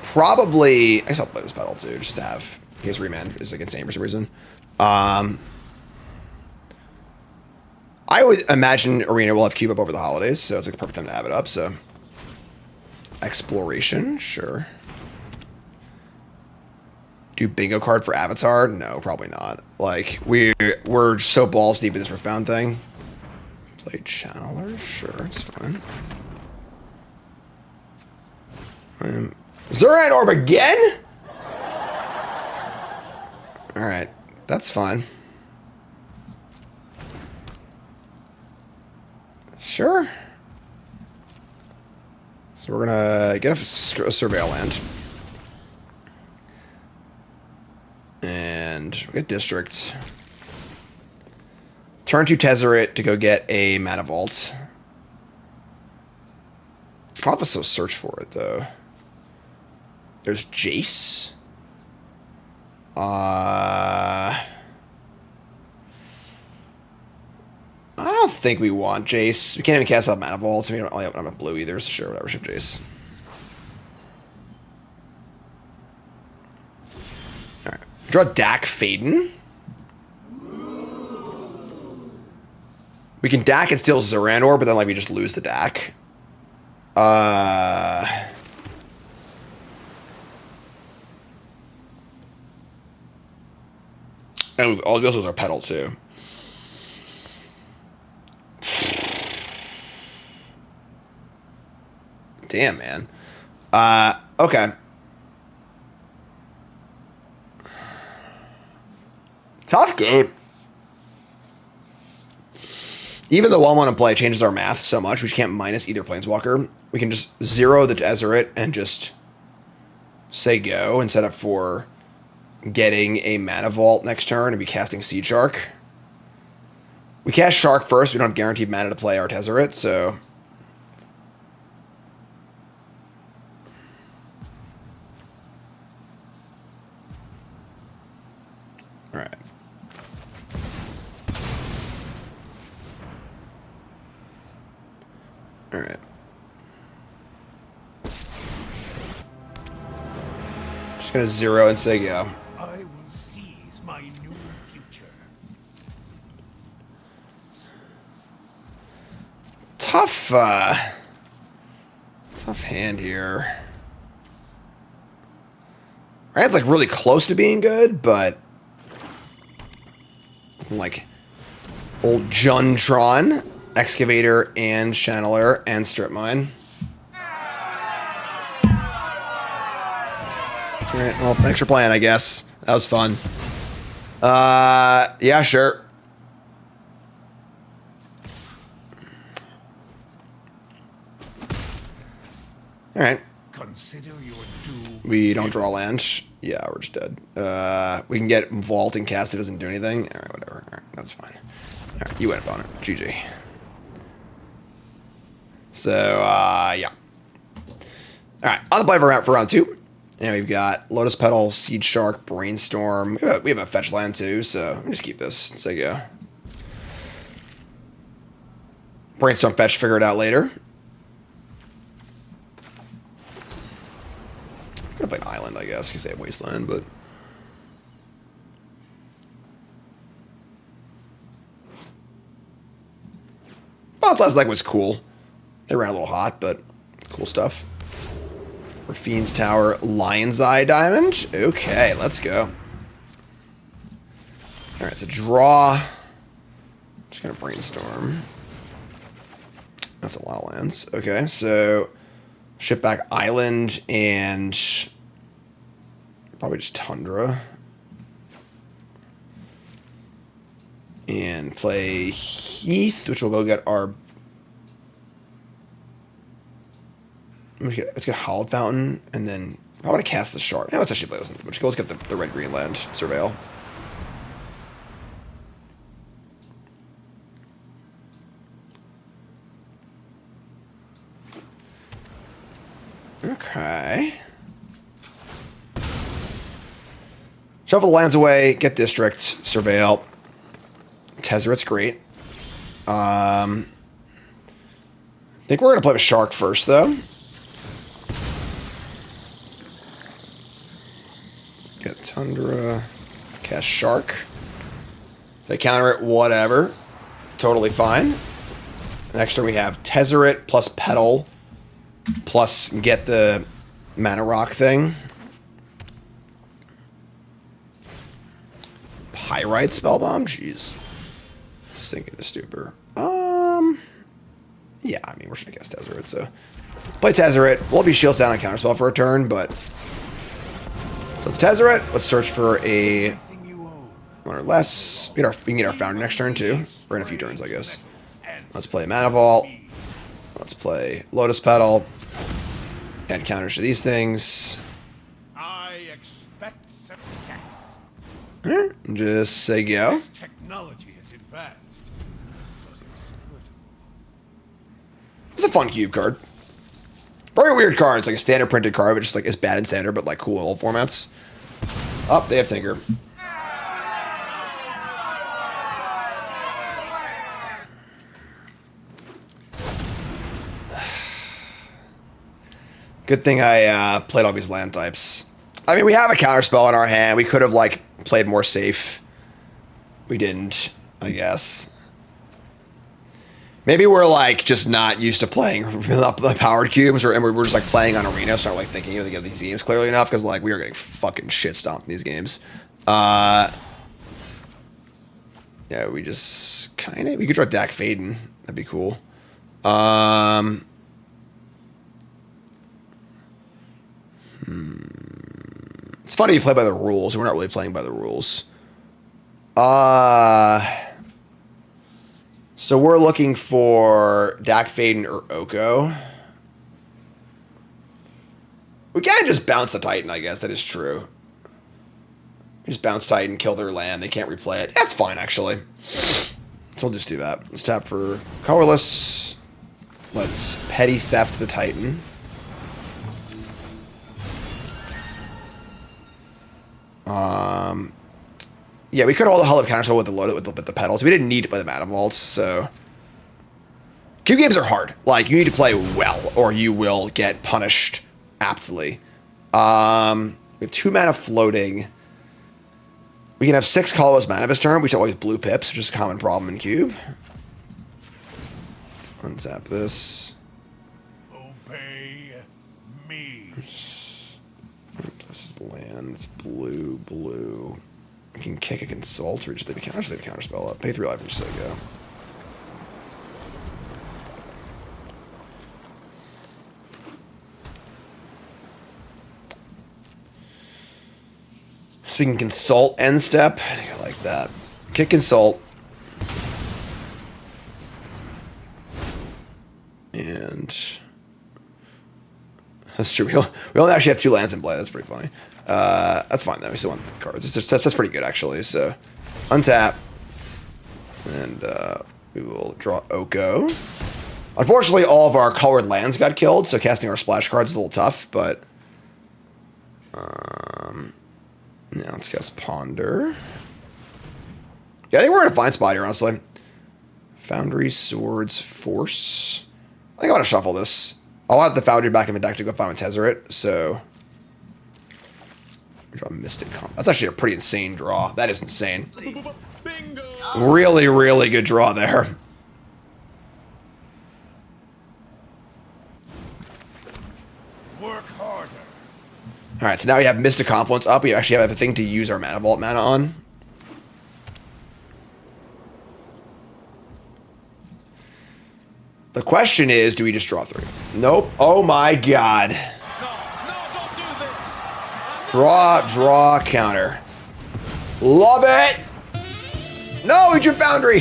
[SPEAKER 1] probably, I guess I'll play this battle too, just to have, his remand is like insane for some reason. I would imagine Arena will have Cube up over the holidays, so it's like the perfect time to have it up, so. Exploration, sure. Do bingo card for Avatar? No, probably not. Like, we're so balls deep in this Riftbound thing. Play Channeler, sure, it's fine. Zeranar Orb again? Alright, that's fine. Sure. So we're gonna get a Surveil land. And we get District. Turn to Tezzeret to go get a Mana Vault. I'll have to search for it, though. There's Jace. I don't think we want Jace. We can't even cast out Mana Vault, so we don't really have enough blue either, so sure, whatever, ship Jace. Alright. Draw Dak Faden. We can Dak and steal Zeranar, but then like we just lose the Dak. And all the others are pedal too. Damn, man. Okay. Tough game. Even the 1-1 in play changes our math so much, we can't minus either Planeswalker. We can just zero the Tezzeret and just say go and set up for getting a Mana Vault next turn and be casting Seed Shark. We cast Shark first. We don't have guaranteed mana to play our Tezzeret, so... Alright. Alright. Just gonna zero and say go.
[SPEAKER 4] I will seize my new future.
[SPEAKER 1] Tough, tough hand here. Our hand's like really close to being good, but like old Juntron, Excavator, and Channeler, and Strip Mine. Alright, well, thanks for playing, I guess. That was fun. Yeah, sure. Alright.
[SPEAKER 4] Consider your doom.
[SPEAKER 1] We don't draw land. Yeah, we're just dead. We can get Vault and cast it doesn't do anything. Alright, whatever. Alright, that's fine. Alright, you win up on it. GG. So, yeah. Alright, on the play for round 2. And we've got Lotus Petal, Seed Shark, Brainstorm. We have a fetch land too, so let me just keep this. Say go. Brainstorm fetch, figure it out later. guess, because they have Wasteland, but... Both last leg was cool. They ran a little hot, but cool stuff. Raffine's Tower, Lion's Eye Diamond. Okay, let's go. Alright, it's a draw. Just gonna brainstorm. That's a lot of lands. Okay, so Shipback Island and probably just Tundra. And play Heath, which will go get our... Let's get Hallowed Fountain, and then I want to cast the Shard. Yeah, let's actually play this. Let's get the red-green land, Surveil. Okay. Shuffle the lands away, get District, Surveil. Tezzeret's great. I think we're going to play with Shark first, though. Get Tundra, cast Shark. If they counter it, whatever. Totally fine. Next turn we have Tezzeret plus Petal plus get the Mana Rock thing. Pyrite Spellbomb? Jeez. Sink into Stupor. Yeah, I mean, we're just going to cast Tezzeret, so... Play Tezzeret. We'll be shields down on counterspell for a turn, but... So it's Tezzeret. Let's search for a... one or less. We can get our Founder next turn, too. Or in a few turns, I guess. Let's play Mana Vault. Let's play Lotus Petal. Add counters to these things.
[SPEAKER 4] I expect success.
[SPEAKER 1] Just say go.
[SPEAKER 4] This technology is advanced.
[SPEAKER 1] It's a fun cube card. Very weird card. It's like a standard printed card, but just like it's bad in standard, but like cool in all formats. Oh, they have Tinker. Good thing I played all these land types. I mean, we have a counterspell in our hand. We could have like played more safe. We didn't, I guess. Maybe we're like just not used to playing the powered cubes, and we're just like playing on arena, so not like thinking of these games clearly enough, because like we are getting fucking shit stomped in these games. Yeah, we just kind of we could draw Dak Faden. That'd be cool. It's funny you play by the rules, and we're not really playing by the rules. So we're looking for Dak Faden or Oko. We can just bounce the Titan, I guess. That is true. Just bounce Titan, kill their land. They can't replay it. That's fine, actually. So we'll just do that. Let's tap for colorless. Let's petty theft the Titan. Yeah, we could hold the Hull of Counterspell with the load with the pedals. We didn't need to play the Mana Vaults, so... Cube games are hard. Like, you need to play well, or you will get punished aptly. We have 2 mana floating. We can have 6 colorless mana this turn. We should always blue pips, which is a common problem in Cube. Let's untap this.
[SPEAKER 4] Obey me.
[SPEAKER 1] This is land. It's blue, blue. We can kick a Consult, or just leave a counterspell up. Pay 3 life and just say go. So we can Consult end step. I think I like that. Kick Consult. And that's true. We only actually have 2 lands in play. That's pretty funny. That's fine though. We still want the cards. That's pretty good actually. So untap. And we will draw Oko. Unfortunately, all of our colored lands got killed, so casting our splash cards is a little tough, but yeah, let's cast Ponder. Yeah, I think we're in a fine spot here, honestly. Foundry, Swords, Force. I think I want to shuffle this. I want the Foundry back in the deck to go find with Tezzeret, so Draw Mystic Comp. That's actually a pretty insane draw. That is insane. Really, really good draw there.
[SPEAKER 5] Work harder.
[SPEAKER 1] All right, so now we have Mystic Confluence up. We actually have a thing to use our Mana Vault mana on. The question is, do we just draw 3? Nope. Oh my god. Draw, counter. Love it! No, it's your Foundry!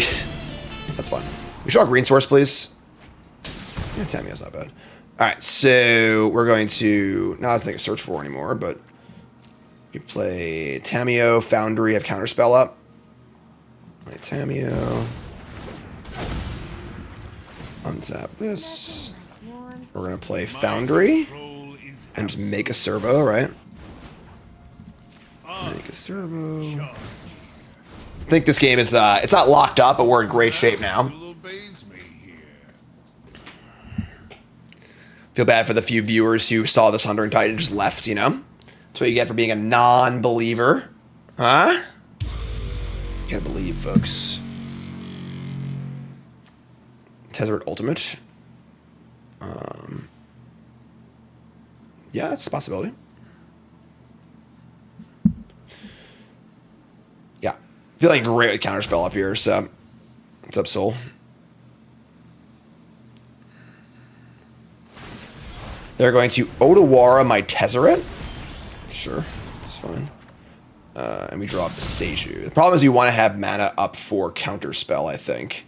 [SPEAKER 1] That's fine. We should draw green source, please. Yeah, Tamiyo's not bad. Alright, so we're going to... Not as a search for anymore, but... We play Tamiyo, Foundry, have Counterspell up. Play Tamiyo. Untap this. We're going to play Foundry. And just make a servo, right? Make a servo. I think this game is, it's not locked up, but we're in great shape now. Feel bad for the few viewers who saw this Hunter and Titan and just left, you know? That's what you get for being a non-believer. Huh? You gotta believe, folks. Tezzeret Ultimate. Yeah, it's a possibility. Yeah. Feeling great with Counterspell up here, so... What's up, Soul? They're going to Otawara my Tezzeret. Sure, it's fine. And we draw Beseiju. The problem is you want to have mana up for Counterspell, I think.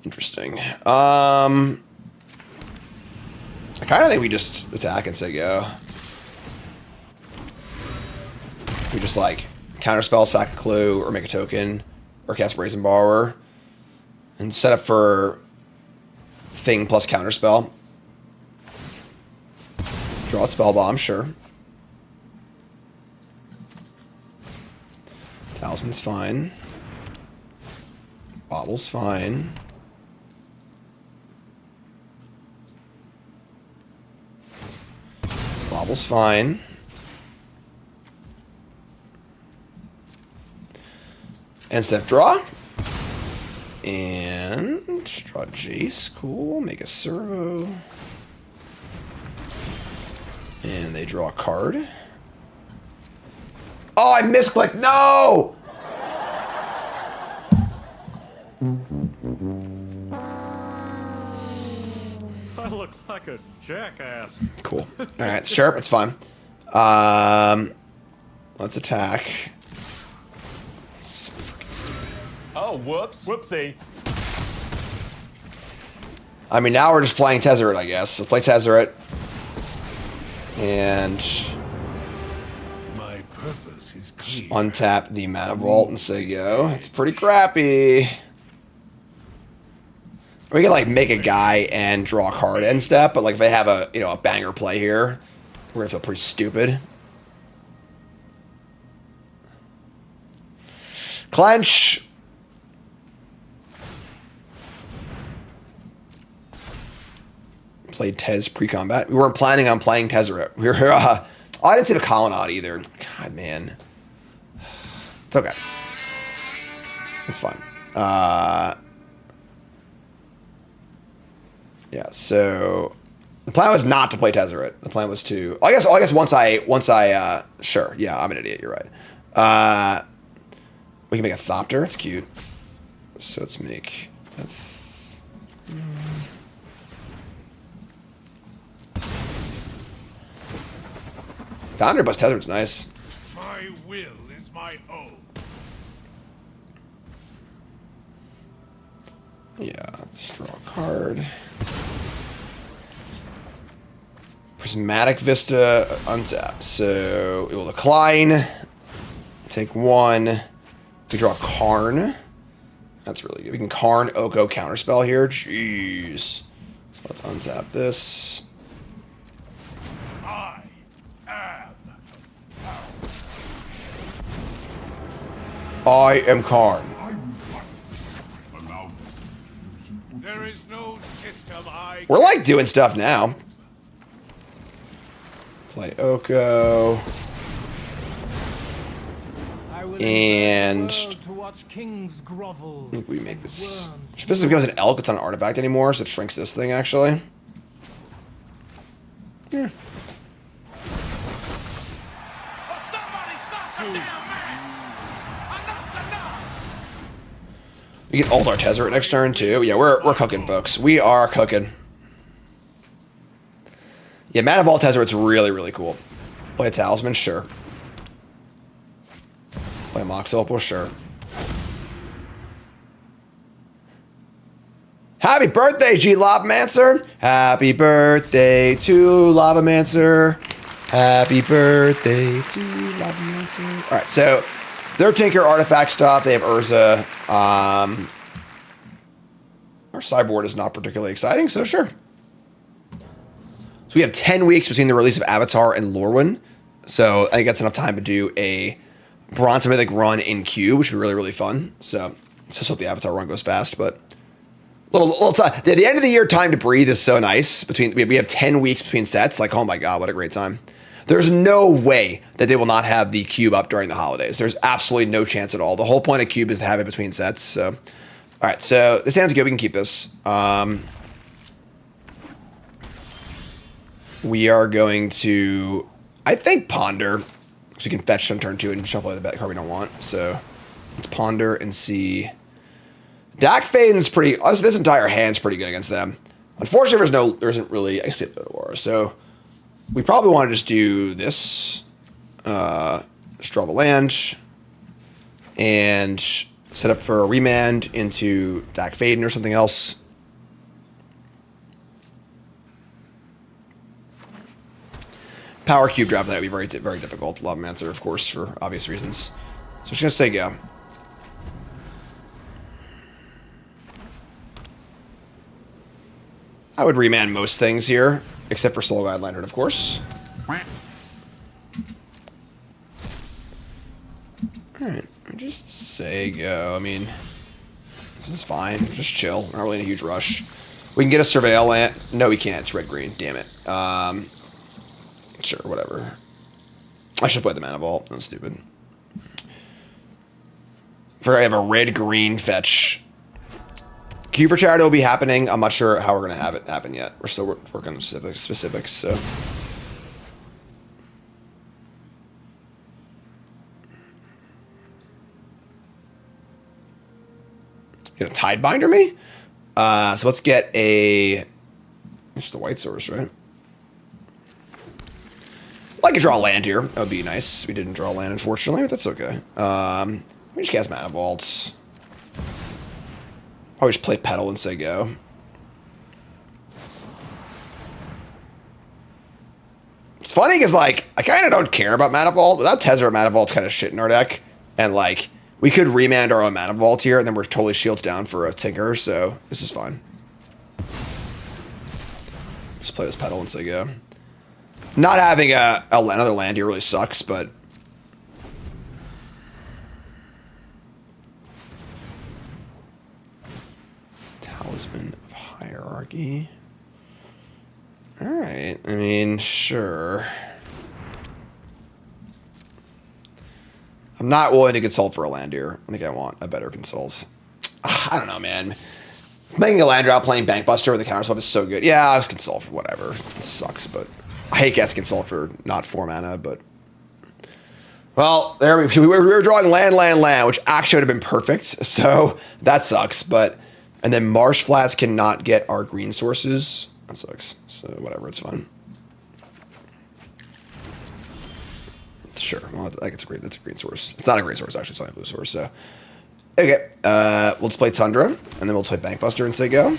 [SPEAKER 1] Interesting. I kind of think we just attack and say go. We just like Counterspell, sack a clue, or make a token, or cast Brazen Borrower, and set up for thing plus Counterspell. Draw a Spell Bomb, sure. Talisman's fine. Bottle's fine. Bobble's fine. End step draw. And draw Jace. Cool. Make a servo. And they draw a card. Oh, I misclicked. No!
[SPEAKER 5] I look like a jackass.
[SPEAKER 1] Cool. All right, sharp. It's fine. Let's attack. It's freaking stupid.
[SPEAKER 5] Oh, whoops. Whoopsie.
[SPEAKER 1] I mean, now we're just playing Tezzeret, I guess. So play Tezzeret. And
[SPEAKER 5] My purpose is clear.
[SPEAKER 1] untap the Mana Vault and say go. It's pretty crappy. We can like make a guy and draw a card end step, but like if they have a a banger play here, we're gonna feel pretty stupid. Clench. Played Tez pre-combat. We weren't planning on playing Tezzeret. We were. Oh, I didn't see the Colonnade either. God, man. It's okay. It's fine. Yeah. So the plan was not to play Tezzeret. The plan was to. I guess once I. Sure. Yeah, I'm an idiot. You're right. We can make a Thopter. It's cute. So let's make. Founder plus Tezzeret's nice.
[SPEAKER 5] My will is my own.
[SPEAKER 1] Yeah, just draw a card. Prismatic Vista untap. So it will decline. Take one. We draw Karn. That's really good. We can Karn Oko Counterspell here. Jeez. So let's untap this.
[SPEAKER 5] I am.
[SPEAKER 1] I am Karn. We're like doing stuff now. Play Oko. And I think we make this. If this becomes an elk, it's not an artifact anymore, so it shrinks this thing actually. Yeah. We get ult our Tezzeret next turn too. Yeah, we're cooking, folks. We are cooking. Yeah, Mana Ball Tezzeret's really cool. Play a Talisman, sure. Play a Mox Opal, sure. Happy birthday, G Lavamancer! Happy birthday to Lavamancer! Happy birthday to Lavamancer! Alright, so their Tinker artifact stuff, they have Urza. Our sideboard is not particularly exciting, so sure. So we have 10 weeks between the release of Avatar and Lorwyn. So I think that's enough time to do a Bronze Mythic run in queue, which would be really fun. So just hope the Avatar run goes fast, but little time. The end of the year time to breathe is so nice. We have 10 weeks between sets. Like, oh my God, what a great time. There's no way that they will not have the cube up during the holidays. There's absolutely no chance at all. The whole point of cube is to have it between sets. So, all right. So this hand's good. We can keep this. We are going to, I think, ponder. So we can fetch on turn 2 and shuffle the bet card we don't want. So let's ponder and see. Dak Faden's pretty. This entire hand's pretty good against them. Unfortunately, there isn't really. I see the war. So we probably want to just do this. Just draw the land and set up for a remand into Dak Faden or something else. Power cube draft that would be very difficult. Lavamancer, of course, for obvious reasons. So I'm just gonna say go. I would remand most things here, except for Soul Guide Lantern, of course. Alright, just say go. I mean, this is fine. Just chill. Not really in a huge rush. We can get a Surveil Ant. No, we can't. It's red-green. Damn it. Sure, whatever. I should play the Mana Vault. That's stupid. I have a red-green fetch. Queue for Charity will be happening. I'm not sure how we're going to have it happen yet. We're still working on specifics, so. You gonna Tidebinder me? So let's get a. It's the white source, right? I'd like to draw a land here. That would be nice. We didn't draw a land, unfortunately, but that's okay. We just cast Mana Vaults. Probably just play Petal and say go. It's funny because, like, I kind of don't care about Mana Vault. Without Tezzeret, Mana Vault's kind of shit in our deck. And, like, we could remand our own Mana Vault here, and then we're totally shields down for a Tinker, so this is fine. Just play this Petal and say go. Not having another land here really sucks, but... Talisman of Hierarchy. Alright, I mean, sure. I'm not willing to consult for a land here. I think I want a better consult. I don't know, man. Making a land drop playing Bankbuster with the counterspell is so good. Yeah, I'll just consult for whatever. It sucks, but... I hate getting consult for not 4 mana, but... Well, there we were drawing land, which actually would have been perfect, so that sucks, but... And then Marsh Flats cannot get our green sources. That sucks, so whatever, it's fine. Sure, well, I think that's a green source. It's not a green source, actually, it's only a blue source, so... Okay, we'll just play Tundra, and then we'll play Bankbuster and say go.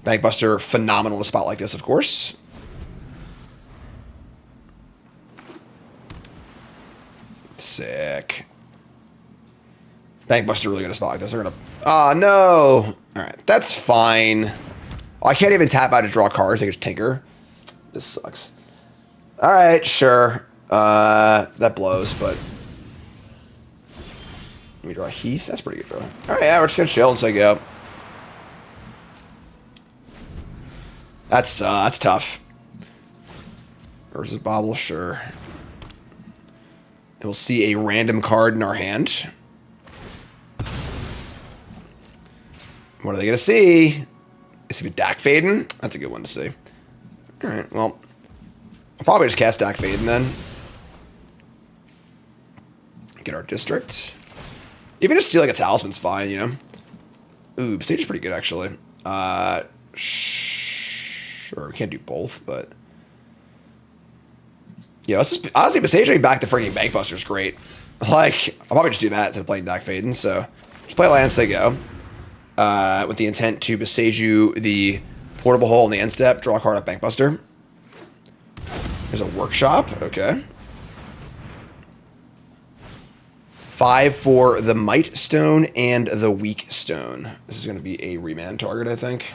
[SPEAKER 1] Bankbuster, phenomenal to spot like this, of course. Sick. Bankbuster really gonna spot like this. They're gonna... Oh, no! Alright, that's fine. Oh, I can't even tap out to draw cards. I can just Tinker. This sucks. Alright, sure. That blows, but... Let me draw Heath. That's pretty good draw. Alright, yeah, we're just gonna chill and say go. That's tough. Versus Bobble, sure. And we'll see a random card in our hand. What are they gonna see? Is it Dak Faden? That's a good one to see. All right, well, I'll probably just cast Dak Faden then. Get our district. Even just stealing a talisman's fine, you know. Ooh, stage is pretty good actually. Sure, we can't do both, but yeah, let's just honestly besieging back to freaking Bankbuster is great. Like, I'll probably just do that instead of playing Dak Faden. So just play land, say go. With the intent to besiege you the portable hole in the end step, draw a card off Bankbuster. There's a workshop, okay. 5 for the Might Stone and the Weak Stone. This is going to be a remand target, I think.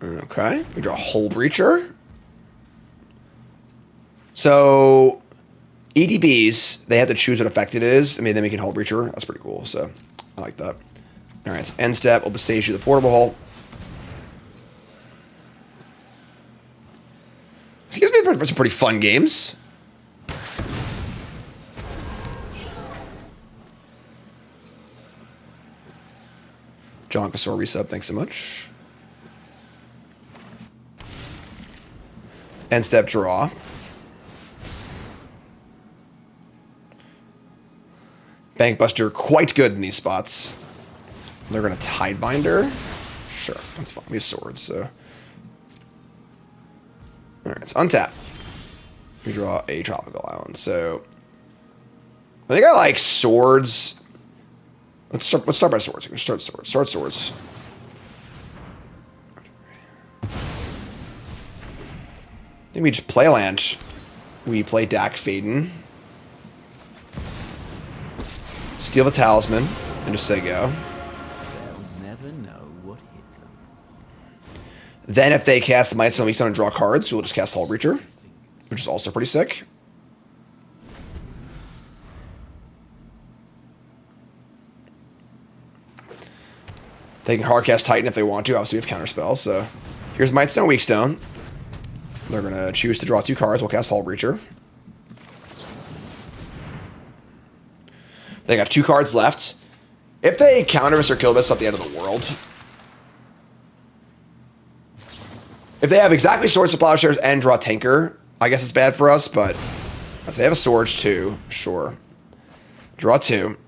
[SPEAKER 1] Okay, we draw a Hull Breacher. So, EDBs, they have to choose what effect it is. I mean, then we can Hull Breacher. That's pretty cool, so I like that. All right, so end step, we'll besiege you the portable hole. This gives me some pretty fun games. Jonkasaur resub, thanks so much. End step draw. Bankbuster quite good in these spots. They're going to Tidebinder. Sure, that's fine. We have swords, so. Alright, so untap. We draw a tropical island. So I think I like swords. Let's start by swords. We can start swords. Start swords. I think we just play land. We play Dak Faden. Steal the talisman and just say go.
[SPEAKER 4] They'll never know what hit them.
[SPEAKER 1] Then if they cast the Might Stone, Weak Stone and draw cards, we'll just cast Hull Breacher, which is also pretty sick. They can hardcast Titan if they want to. Obviously, we have counterspell. So here's Might Stone, Weak Stone. They're going to choose to draw 2 cards. We'll cast Hull Breacher. They got 2 cards left. If they counter us or kill us at the end of the world. If they have exactly Swords to Plowshares and draw Tinker, I guess it's bad for us, but if they have a Swords too, sure. Draw 2.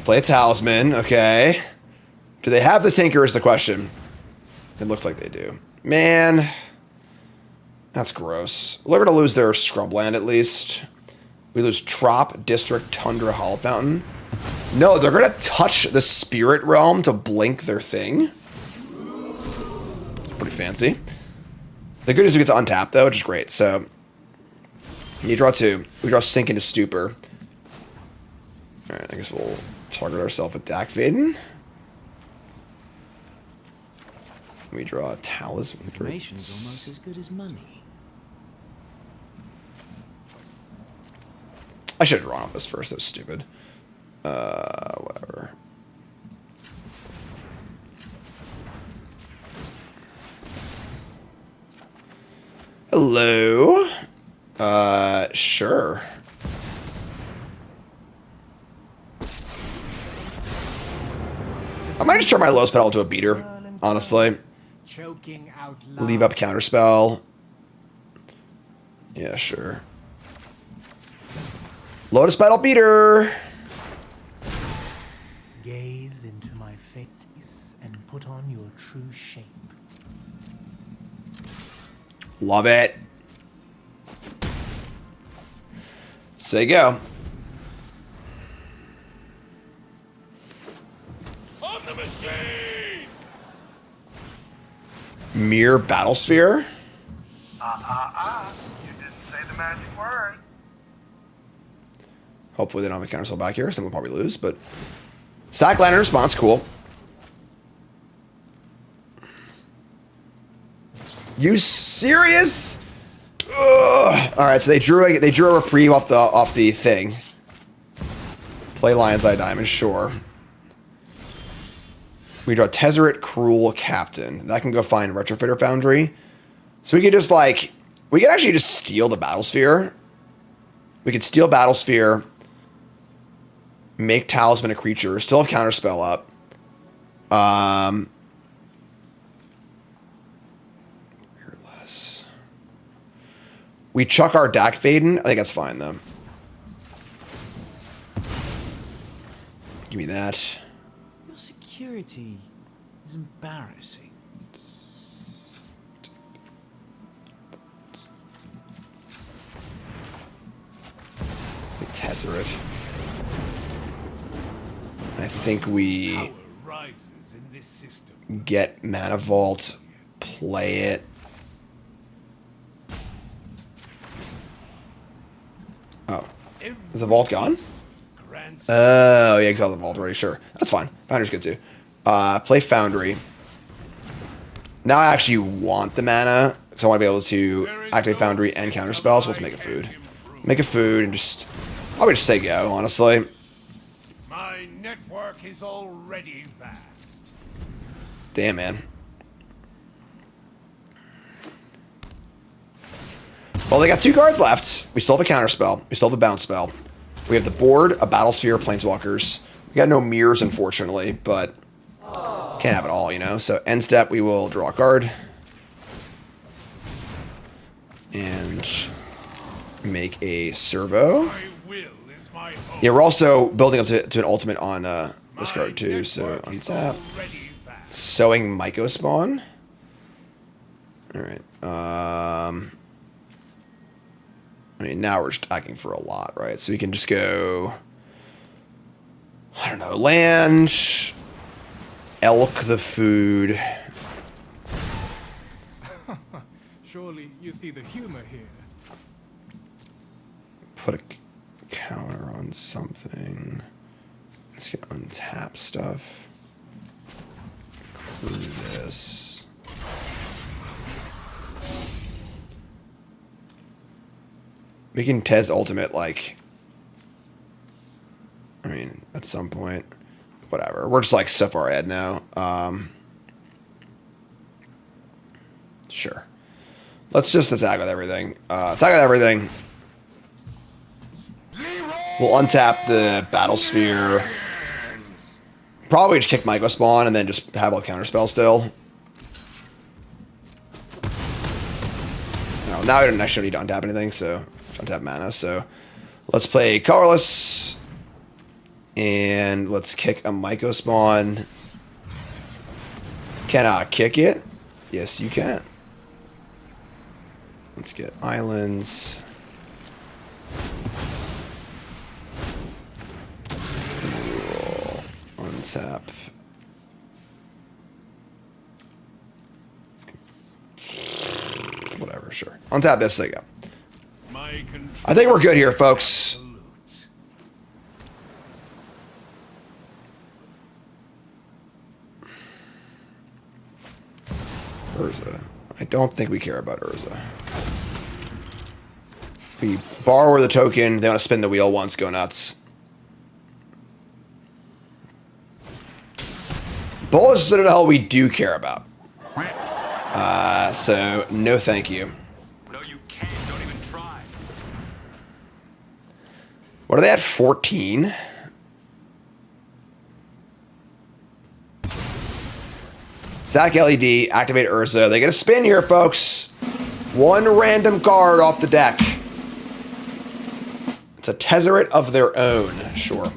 [SPEAKER 1] Play a Talisman, okay. Do they have the Tinker is the question. It looks like they do. Man, that's gross. They're going to lose their Scrubland at least. We lose Trop, District, Tundra, Hollow Fountain. No, they're going to touch the Spirit Realm to blink their thing. It's pretty fancy. The good news is we get to untap, though, which is great. So, you draw 2. We draw Sink into Stupor. Alright, I guess we'll target ourselves with Dak Faden. We draw a Talisman.
[SPEAKER 4] Information's almost as good as money.
[SPEAKER 1] I should have drawn off this first. That was stupid. Whatever. Hello. Sure. I might just turn my low spell into a beater, honestly.
[SPEAKER 4] Choking out loud.
[SPEAKER 1] Leave up counterspell. Yeah, sure. Lotus Battle Beater.
[SPEAKER 4] Gaze into my face and put on your true shape.
[SPEAKER 1] Love it. Say go.
[SPEAKER 5] On the machine!
[SPEAKER 1] Mirror Battlesphere.
[SPEAKER 6] You didn't say the magic word.
[SPEAKER 1] Hopefully they don't have a counterspell back here, so we'll probably lose, but... Sack Lantern response, cool. You serious? Ugh. All right, so they drew a reprieve off the thing. Play Lion's Eye Diamond, sure. We draw Tezzeret Cruel Captain. That can go find Retrofitter Foundry. So we could just like we could actually just steal the Battlesphere. We could steal Battlesphere, make Talisman a creature, still have Counterspell up. We chuck our Dak Faden. I think that's fine, though. Give me that.
[SPEAKER 4] Your security is embarrassing.
[SPEAKER 1] Tezzeret. I think we
[SPEAKER 5] Power rises in this system.
[SPEAKER 1] get Mana Vault, play it. Oh. Is the vault gone? Oh, yeah, exile the vault already. Sure. That's fine. Foundry's good too. Play Foundry. Now I actually want the mana, because I want to be able to activate Foundry and Counterspell, so let's make a food. Make a food and just... Probably just say go, honestly.
[SPEAKER 5] My network is already vast.
[SPEAKER 1] Damn, man. Well, they got 2 cards left. We still have a Counterspell. We still have a Bounce Spell. We have the board, a Battlesphere, Planeswalkers. We got no mirrors, unfortunately, but can't have it all, you know? So, end step, we will draw a card. And make a servo.
[SPEAKER 5] My will is my hope.
[SPEAKER 1] Yeah, we're also building up to an ultimate on this card, too. So, untap. Sowing Myco Spawn. Alright. I mean, now we're just attacking for a lot, right? So we can just go... I don't know. Land... Elk the food.
[SPEAKER 6] Surely you see the humor here.
[SPEAKER 1] Put a counter on something. Let's get untap stuff. Crew this. We can Tez ultimate, like... I mean, at some point. Whatever. We're just, like, so far ahead now. Sure. Let's just attack with everything. Attack with everything. We'll untap the Battlesphere. Probably just kick Myco Spawn and then just have a counterspell still. No, now we don't actually need to untap anything, so untap mana. So let's play colorless. And let's kick a Myco Spawn. Can I kick it? Yes, you can. Let's get islands. Cool. Untap. Whatever, sure. Untap this, there you go. I think we're good here, folks. Urza. I don't think we care about Urza. We borrow the token. They want to spin the wheel once. Go nuts. Bullish Citadel we do care about. So, no thank you.
[SPEAKER 5] No, you can't. Don't even try.
[SPEAKER 1] What are they at? 14? Sack LED, activate Urza. They get a spin here, folks. One random card off the deck. It's a Tezzeret of their own, sure.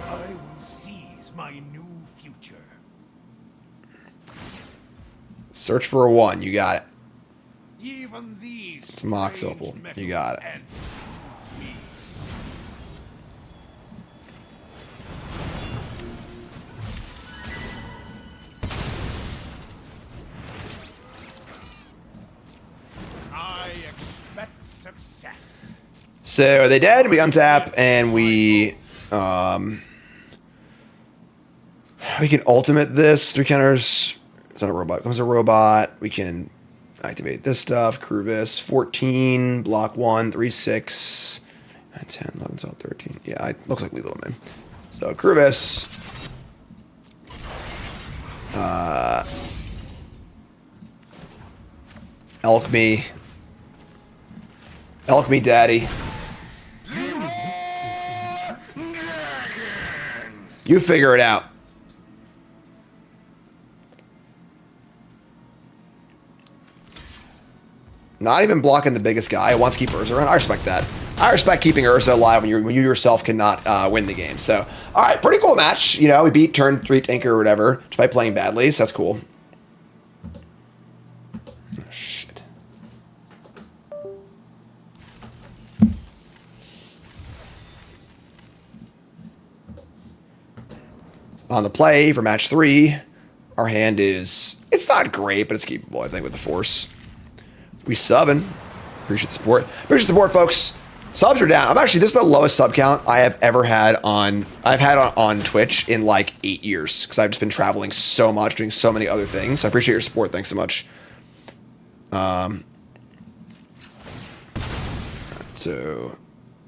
[SPEAKER 5] I will seize my new future.
[SPEAKER 1] Search for a 1. You got it.
[SPEAKER 5] Even these
[SPEAKER 1] It's Mox
[SPEAKER 5] strange
[SPEAKER 1] Opal. You
[SPEAKER 5] metals
[SPEAKER 1] got it.
[SPEAKER 5] answer to me. I expect success.
[SPEAKER 1] So are they dead? We untap and we can ultimate this. 3 counters. It's not a robot. Comes a robot. We can activate this stuff. Cruvis. 14. Block 1. 3, 6. 9, 10, 11, 12, 13. Yeah, it looks like lethal to me. So Cruvis. Elk me. Elk me, daddy. You figure it out. Not even blocking the biggest guy. Wants to keep Ursa around. I respect that. I respect keeping Ursa alive when you yourself cannot win the game. So, all right, pretty cool match. You know, we beat turn 3 tanker or whatever just by playing badly. So that's cool. Oh, shit. On the play for match 3, our hand is, it's not great, but it's keepable, I think, with the force. We subbing. Appreciate the support. Appreciate the support, folks. Subs are down. This is the lowest sub count I have ever had on Twitch in like 8 years, because I've just been traveling so much, doing so many other things. So I appreciate your support. Thanks so much. So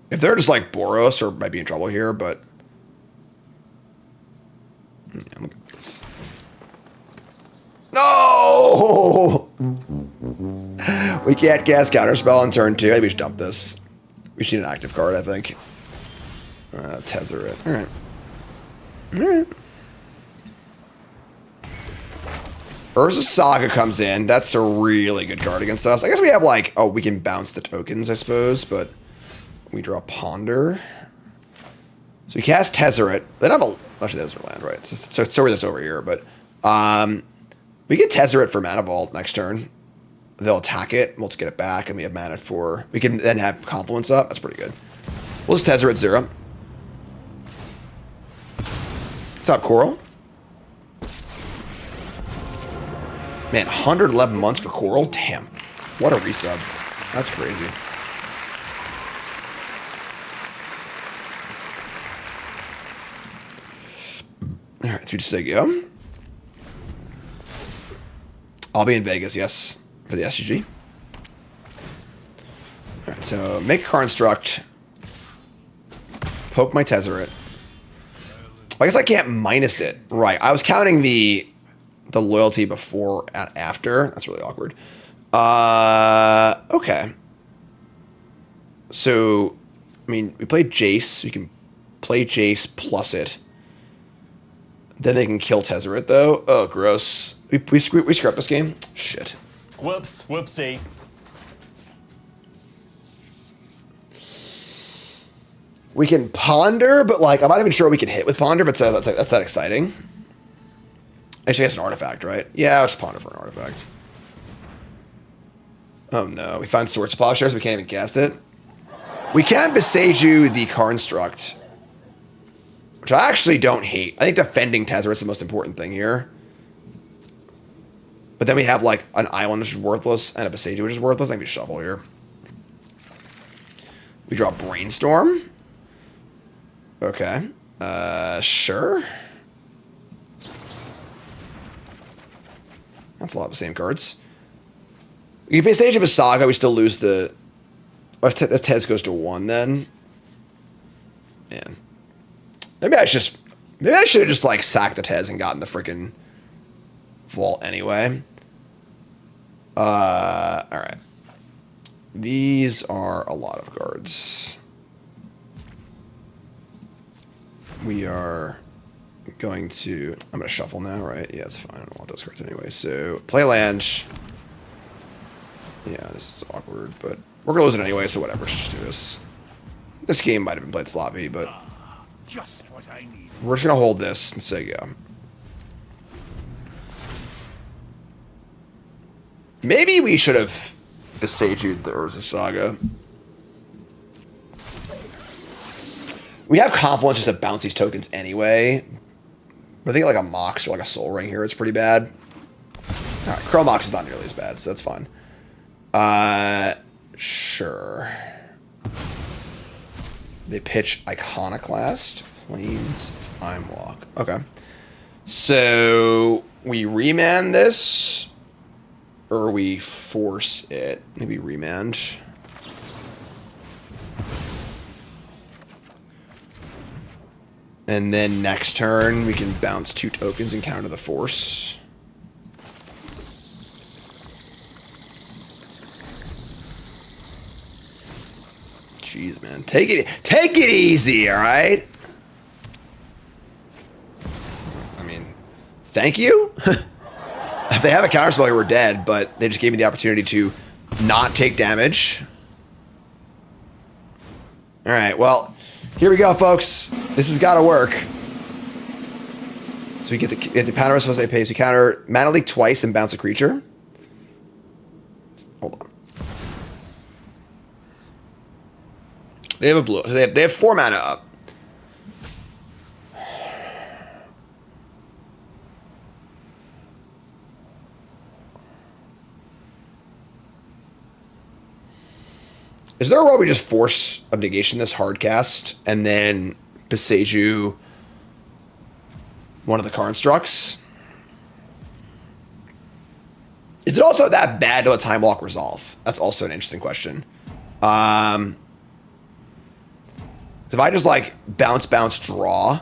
[SPEAKER 1] if they're just like Boros, or might be in trouble here, but yeah, look at this. No! We can't cast Counterspell on turn 2. Maybe we should dump this. We should need an active card, I think. Tezzeret. Alright. Alright. Urza Saga comes in. That's a really good card against us. I guess we have like, oh, we can bounce the tokens, I suppose, but we draw Ponder. So we cast Tezzeret. They don't have a, actually that's land, right? So we're this over here, but we get Tezzeret for Mana Vault next turn. They'll attack it. We'll just get it back, and we have mana for. We can then have Confluence up. That's pretty good. We'll just Tezzeret 0. What's up, Coral? Man, 111 months for Coral? Damn. What a resub. That's crazy. Alright, so we just say go. I'll be in Vegas, yes, for the SCG. Alright, so make a construct. Poke my Tezzeret. I guess I can't minus it. Right, I was counting the loyalty before and after. That's really awkward. Okay. So, I mean, we played Jace. We can play Jace plus it. Then they can kill Tezzeret, though. Oh, gross. We screw up this game? Shit.
[SPEAKER 7] Whoops. Whoopsie.
[SPEAKER 1] We can Ponder, but, like, I'm not even sure we can hit with Ponder, but that's that exciting. Actually, that's an artifact, right? Yeah, I'll just Ponder for an artifact. Oh, no. We found Sword Plowshares. We can't even cast it. We can Beseiju the Construct, which I actually don't hate. I think defending Tezzeret's the most important thing here. But then we have, like, an Island, which is worthless, and a Beseiju, which is worthless. I think we shuffle here. We draw Brainstorm. Okay. Sure. That's a lot of the same cards. We can Beseiju of a Saga, we still lose the... Oh, this Tez goes to 1, then. Man. Maybe I should have just, like, sacked the Tez and gotten the freaking vault anyway. Alright. These are a lot of cards. We are going to... I'm going to shuffle now, right? Yeah, it's fine. I don't want those cards anyway. So, play land. Yeah, this is awkward, but we're going to lose it anyway, so whatever. Let's just do this. This game might have been played sloppy, but...
[SPEAKER 5] Just what I need.
[SPEAKER 1] We're just going to hold this and say go. Maybe we should have Beseju'd the Urza Saga. We have Confluence just to bounce these tokens anyway. But I think like a Mox or like a Soul Ring here is pretty bad. Alright, Crow Mox is not nearly as bad, so that's fine. Sure. They pitch Iconoclast, Plains, Time Walk. Okay. So we remand this, or we force it. Maybe remand. And then next turn, we can bounce 2 tokens and counter the force. Jeez, man. Take it easy, all right? I mean, thank you? If they have a counterspell here, we're dead, but they just gave me the opportunity to not take damage. All right, well, here we go, folks. This has got to work. So we get the counter response they pay. So we counter Mana Leak twice and bounce a creature. Hold on. They have a blue. They have 4 mana up. Is there a way we just force Abnegation this hard cast and then Beseju one of the constructs? Is it also that bad to a Time Walk resolve? That's also an interesting question. If I just like bounce, draw,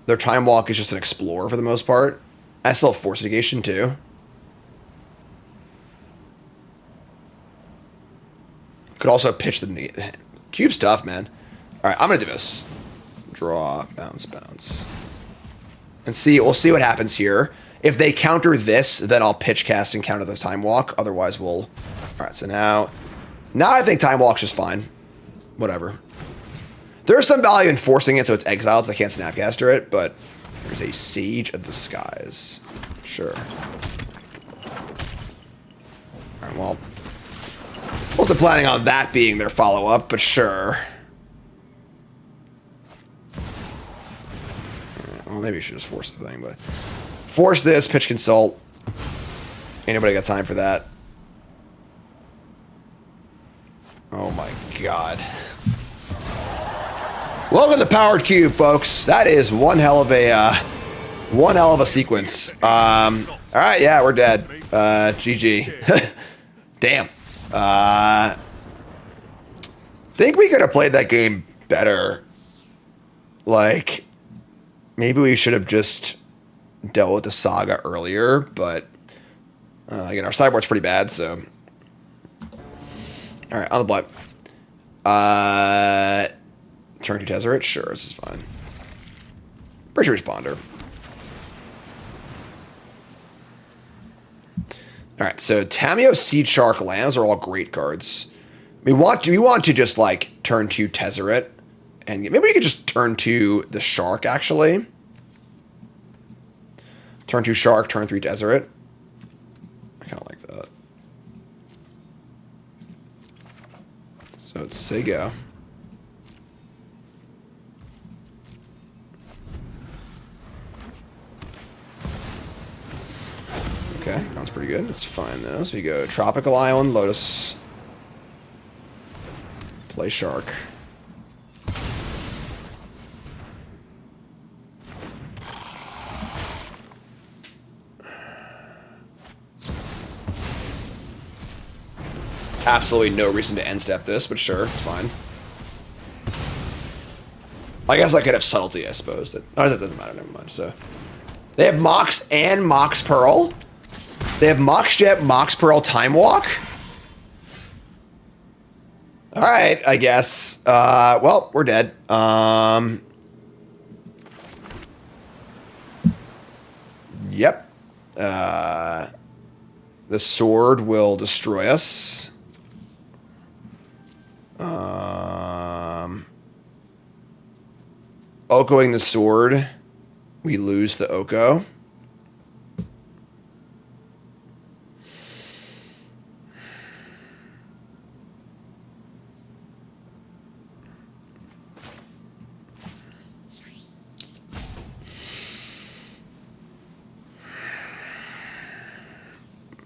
[SPEAKER 1] their Time Walk is just an Explorer for the most part. I still have Force Negation too. Could also pitch the cube's tough, man. All right, I'm gonna do this. Draw, bounce, and see. We'll see what happens here. If they counter this, then I'll pitch cast and counter the Time Walk. Otherwise, we'll. All right, so now I think Time Walk's just fine. Whatever. There's some value in forcing it so it's exiled, so I can't Snapcaster it. But there's a Sage of the Skies. Sure. All right, well. Wasn't planning on that being their follow-up, but sure. Well, maybe you should just force the thing, but... Force this, pitch Consult. Anybody got time for that? Oh my god. Welcome to Powered Cube, folks. That is one hell of a sequence. Alright, yeah, we're dead. GG. Damn. Think we could have played that game better. Like, maybe we should have just dealt with the Saga earlier, but again, our sideboard's pretty bad, so. Alright, on the block. Turn 2 Tezzeret? Sure, this is fine. Pressure Responder. Alright, so Tameo, Seed Shark, Lambs are all great cards. We want to just like turn 2 Tezzeret, and maybe we could just turn 2 the Shark actually. Turn 2 Shark, turn 3 Tezzeret. I kind of like that. So it's say go. Okay, sounds pretty good. That's fine though. So we go Tropical Island, Lotus. Play Shark. Absolutely no reason to end step this, but sure, it's fine. I guess I could have Subtlety, I suppose. That doesn't matter, never mind. So they have Mox and Mox Pearl. They have Mox Jet, Mox Pearl, Time Walk. All right, I guess. Well, we're dead. Yep. The sword will destroy us. Okoing the sword, we lose the Oko.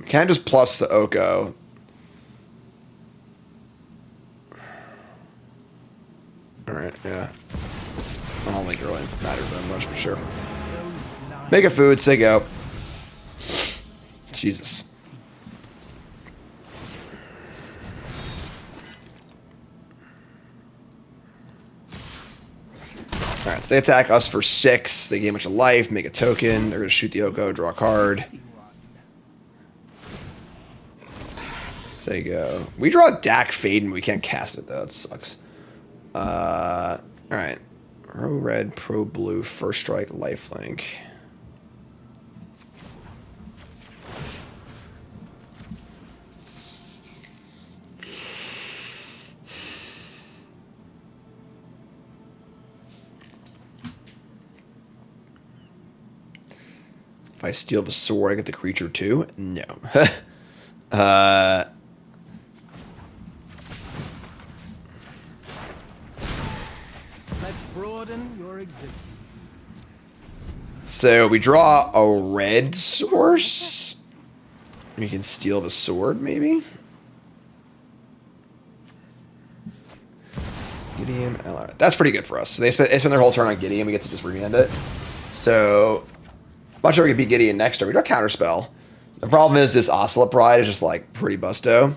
[SPEAKER 1] Can't just plus the Oko. Yeah. I don't think it really matters that much, for sure. Make a food, say go. Jesus. Alright, so they attack us for 6. They gain a bunch of life, make a token. They're going to shoot the Oko, draw a card. Say go. We draw a Dak Faden, we can't cast it though. It sucks. Alright. Pro red, pro blue, first strike, lifelink. If I steal the sword, I get the creature too? No.
[SPEAKER 4] Let's broaden your existence.
[SPEAKER 1] So we draw a red source. We can steal the sword, maybe? Gideon. That's pretty good for us. So they spend their whole turn on Gideon. We get to just remand it. So, not sure we can beat Gideon next turn. We draw Counterspell. The problem is this Ocelot Pride is just like pretty busto.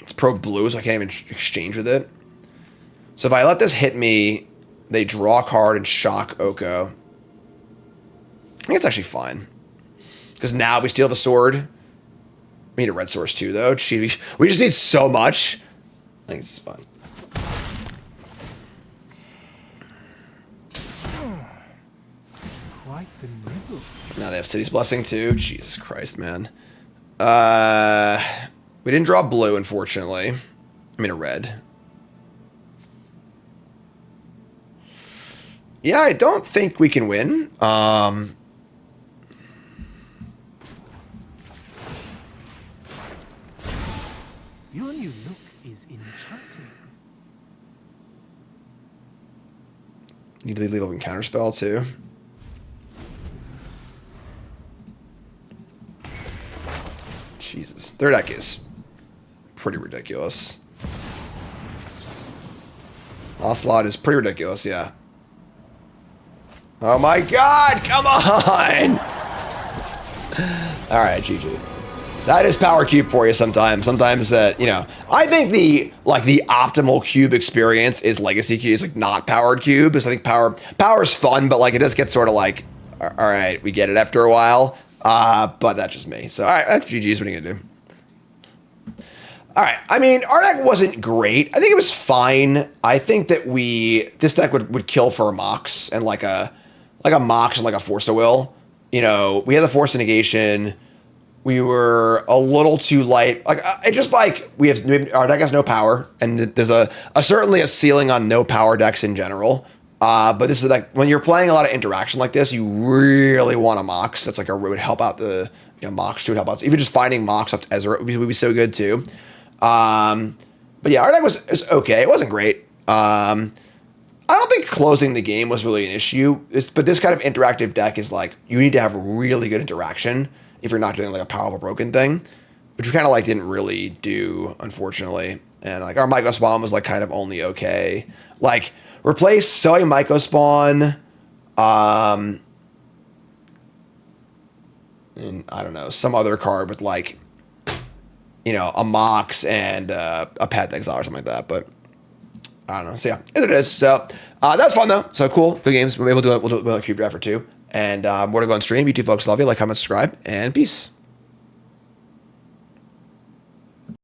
[SPEAKER 1] It's pro blue, so I can't even exchange with it. So if I let this hit me, they draw a card and shock Oko. I think it's actually fine. Because now if we steal the sword, we need a red source too, though. Gee, we just need so much. I think this is fine.
[SPEAKER 4] Quite the nibble.
[SPEAKER 1] Now they have City's Blessing too. Jesus Christ, man. We didn't draw blue, unfortunately. I mean a red. Yeah, I don't think we can win.
[SPEAKER 4] Your new look is enchanting.
[SPEAKER 1] Need to leave open Counterspell too. Jesus. Their deck is pretty ridiculous. Ocelot is pretty ridiculous, yeah. Oh my god, come on! Alright, GG. That is power cube for you sometimes. Sometimes that, you know, I think the optimal cube experience is legacy cube, is like not powered cube. Because I think power is fun, but like it does get sort of like, all right, we get it after a while. But that's just me. So all right, that's GG's. What are you gonna do? All right. I mean, our deck wasn't great. I think it was fine. I think that this deck would kill for a Mox and like a Mox and like a Force of Will. You know, we had the Force of Negation. We were a little too light. Like it just like our deck has no power, and there's certainly a ceiling on no power decks in general. But this is like when you're playing a lot of interaction like this, you really want a Mox. That's like would help out the Mox would help out. So even just finding Mox up to Ezra would be so good too. But yeah, our deck was okay. It wasn't great. I don't think closing the game was really an issue. But this kind of interactive deck is like you need to have really good interaction if you're not doing like a powerful broken thing, which we kind of like didn't really do, unfortunately. And like our Myco Spawn was like kind of only okay. Like replace Selling Myco Spawn, and I don't know, some other card with like, a Mox and a Path Exile or something like that. But I don't know. So yeah, it is. So that's fun though. So cool, good games. We'll do a cube draft or two. And more to go on stream. You two folks, love you. Like, comment, subscribe, and peace.